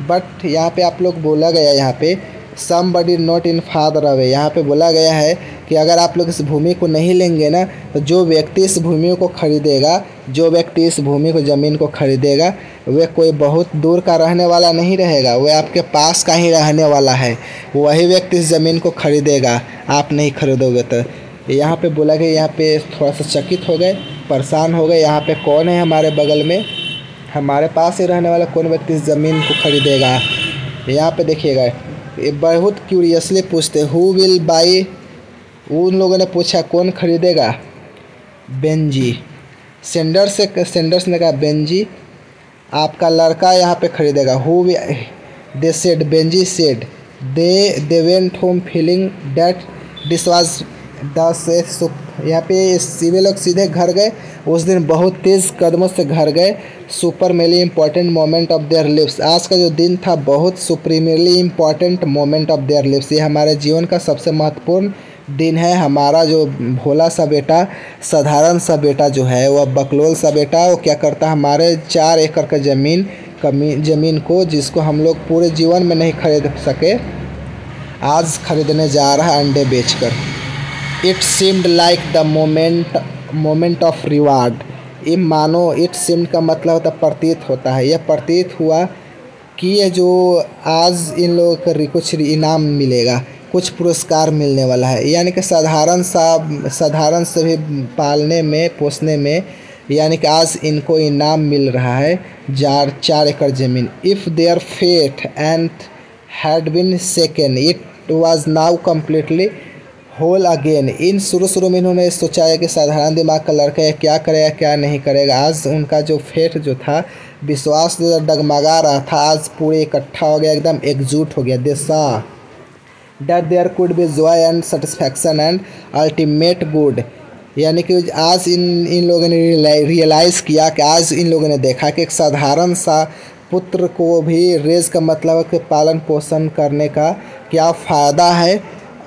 but यहाँ पे आप लोग बोला गया, यहाँ पे somebody not in father away, यहाँ पे बोला गया है कि अगर आप लोग इस भूमि को नहीं लेंगे ना, तो जो व्यक्ति इस भूमि को खरीदेगा, जो व्यक्ति इस भूमि को ज़मीन को खरीदेगा, वह कोई बहुत दूर का रहने वाला नहीं रहेगा, वह आपके पास का ही रहने वाला है। वही व्यक्ति इस ज़मीन को खरीदेगा, आप नहीं खरीदोगे। तो यहाँ पे बोला गया, यहाँ पे थोड़ा सा चकित हो गए, परेशान हो गए। यहाँ पे कौन है हमारे बगल में, हमारे पास ही रहने वाला कौन व्यक्ति इस ज़मीन को खरीदेगा? यहाँ पे देखिएगा, ये बहुत क्यूरियसली पूछते, हु विल बाई, उन लोगों ने पूछा कौन खरीदेगा? बेंजी। सेंडर्स ने कहा बेंजी, आपका लड़का यहाँ पे खरीदेगा। Who they said, Benji said, they went home feeling that this was the से, यहाँ पे वे लोग सीधे घर गए। उस दिन बहुत तेज़ कदमों से घर गए। Supremely important moment of their lives, आज का जो दिन था बहुत supremely important moment of their lives, ये हमारे जीवन का सबसे महत्वपूर्ण दिन है। हमारा जो भोला सा बेटा, साधारण सा बेटा जो है, वह बकलोल सा बेटा, वो क्या करता, हमारे 4 एकड़ का ज़मीन को, जिसको हम लोग पूरे जीवन में नहीं खरीद सके, आज खरीदने जा रहा है अंडे बेचकर। It seemed like the moment of reward, ये मानो, इट सीम्ड का मतलब होता प्रतीत होता है, यह प्रतीत हुआ कि ये जो आज इन लोगों को कुछ इनाम मिलेगा, कुछ पुरस्कार मिलने वाला है। यानी कि साधारण से भी पालने में, पोसने में, यानी कि आज इनको इनाम मिल रहा है 4 एकड़ ज़मीन। If their faith and had been shaken, it was now completely whole again. इन शुरू में इन्होंने सोचा है कि साधारण दिमाग का लड़का है, क्या करेगा क्या नहीं करेगा। आज उनका जो फेट जो था, विश्वास जो डगमगा रहा था, आज पूरे इकट्ठा हो गया, एकदम एकजुट हो गया। They saw that there could be joy and satisfaction and ultimate good. यानी कि आज इन लोगों ने रियलाइज़ किया कि आज इन लोगों ने देखा कि एक साधारण सा पुत्र को भी रेज का मतलब है कि पालन पोषण करने का क्या फ़ायदा है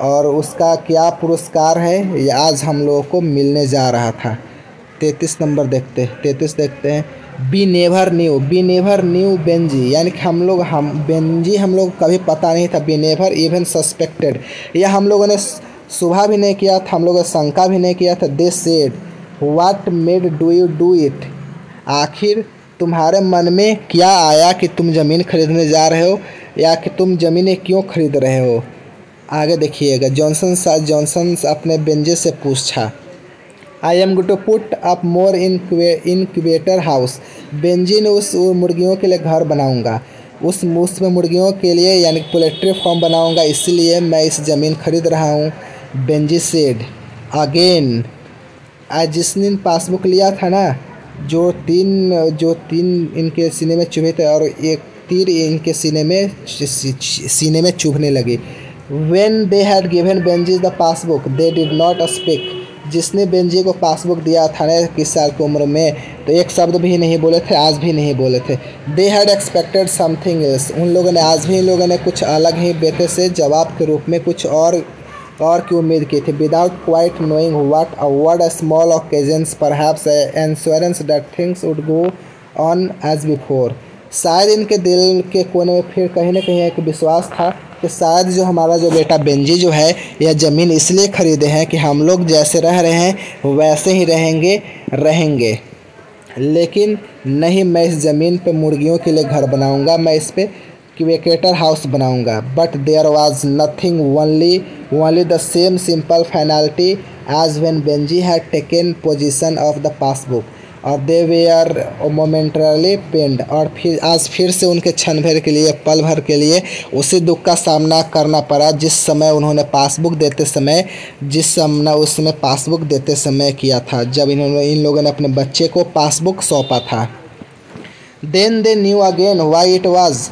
और उसका क्या पुरस्कार है, ये आज हम लोगों को मिलने जा रहा था। 33 नंबर देखते हैं। बी नेवर न्यू बेंजी, यानी कि बेंजी हम लोग कभी पता नहीं था। बी नेवर इवन सस्पेक्टेड, यह हम लोगों ने सुबह भी नहीं किया था, हम लोगों ने शंका भी नहीं किया था। दे said what made do you do it, आखिर तुम्हारे मन में क्या आया कि तुम ज़मीन खरीदने जा रहे हो, या कि तुम ज़मीनें क्यों खरीद रहे हो। आगे देखिएगा, जॉनसन अपने बेंजी से पूछा, I am going to put up more incubator house. Benjy ने उस मुर्गियों के लिए घर बनाऊंगा, उसमें मुर्गियों के लिए यानी पोल्ट्री फार्म बनाऊंगा, इसलिए मैं इस ज़मीन खरीद रहा हूँ। बेंजी सेड अगेन, आज जिसने पासबुक लिया था ना, जो तीन इनके सीने में चुभे थे और एक तीर इनके सीने में चुभने लगे। When they had given Benji the passbook, they did not speak. जिसने बेंजी को पासबुक दिया था ना 21 साल की उम्र में, तो एक शब्द भी नहीं बोले थे, आज भी नहीं बोले थे। They had expected something else. उन लोगों ने आज भी इन लोगों ने कुछ अलग ही बेटे से जवाब के रूप में कुछ और की उम्मीद की थी। Without quite knowing what a word, a small occasions, perhaps an assurance that things would go on as before. शायद इनके दिल के कोने में फिर कहीं ना कहीं एक विश्वास था कि शायद जो हमारा जो बेटा बेंजी जो है, यह ज़मीन इसलिए ख़रीदे हैं कि हम लोग जैसे रह रहे हैं वैसे ही रहेंगे। लेकिन नहीं, मैं इस ज़मीन पे मुर्गियों के लिए घर बनाऊंगा, मैं इस पे क्यूबेकेटर हाउस बनाऊंगा। But there was nothing, only the same simple finality as when Benjy had taken position of the passbook और दे वेयर मोमेंटरली पेंड। और फिर से उनके क्षण भर के लिए, पल भर के लिए उसी दुख का सामना करना पड़ा जिस समय उन्होंने पासबुक देते समय किया था, जब इन लोगों ने अपने बच्चे को पासबुक सौंपा था। Then they knew again why it was.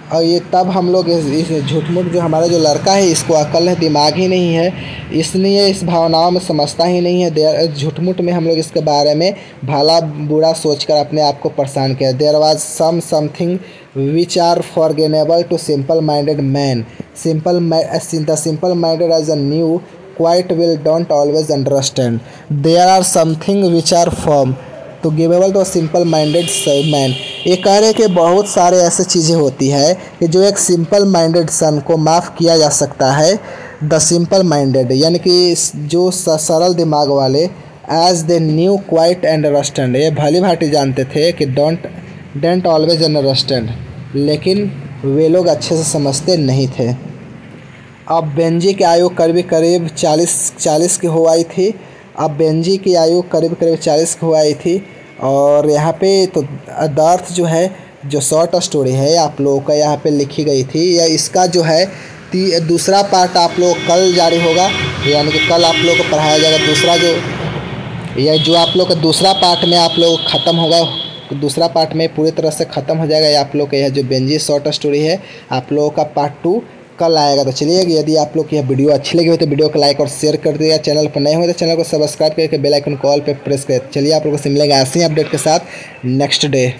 और ये तब हम लोग इस झूठमुठ जो हमारा जो लड़का है, इसको अकल है, दिमाग ही नहीं है, इसलिए इस भावनाओं में समझता ही नहीं है। झूठमुठ में हम लोग इसके बारे में भला बुरा सोचकर अपने आप को परेशान किया। There was something which are forgivable to simple minded man. The simple minded as a new quite will don't always understand. There are something which are forgivable to simple minded man. ये कह रहे कि बहुत सारे ऐसे चीज़ें होती है कि जो एक सिंपल माइंडेड सन को माफ़ किया जा सकता है। द सिंपल माइंडेड यानी कि जो सरल दिमाग वाले, as they knew quite and understand, ये भली भांति जानते थे कि डोंट ऑलवेज अंडरस्टैंड, लेकिन वे लोग अच्छे से समझते नहीं थे। अब बेंजी की आयु करीब 40 की हो आई थी। अब बेंजी की आयु करीब 40 की हो आई थी। और यहाँ पे तो दर्थ जो है, जो शॉर्ट स्टोरी है आप लोगों का यहाँ पे लिखी गई थी, या इसका जो है दूसरा पार्ट आप लोग कल जारी होगा, यानी कि कल आप लोग को पढ़ाया जाएगा। दूसरा जो आप लोग का दूसरा पार्ट में आप लोग ख़त्म होगा, दूसरा पार्ट में पूरी तरह से ख़त्म हो जाएगा। आप लोग का यह जो बेंजी शॉर्ट स्टोरी है, आप लोगों का पार्ट 2 कल आएगा। तो चलिए, यदि आप लोग की यह वीडियो अच्छी लगी हो तो वीडियो को लाइक और शेयर कर दिएगा। चैनल पर नए हो तो चैनल को सब्सक्राइब करके बेल आइकन कॉल पे प्रेस करें। चलिए, आप लोगों से मिलेंगे ऐसे ही अपडेट के साथ नेक्स्ट डे।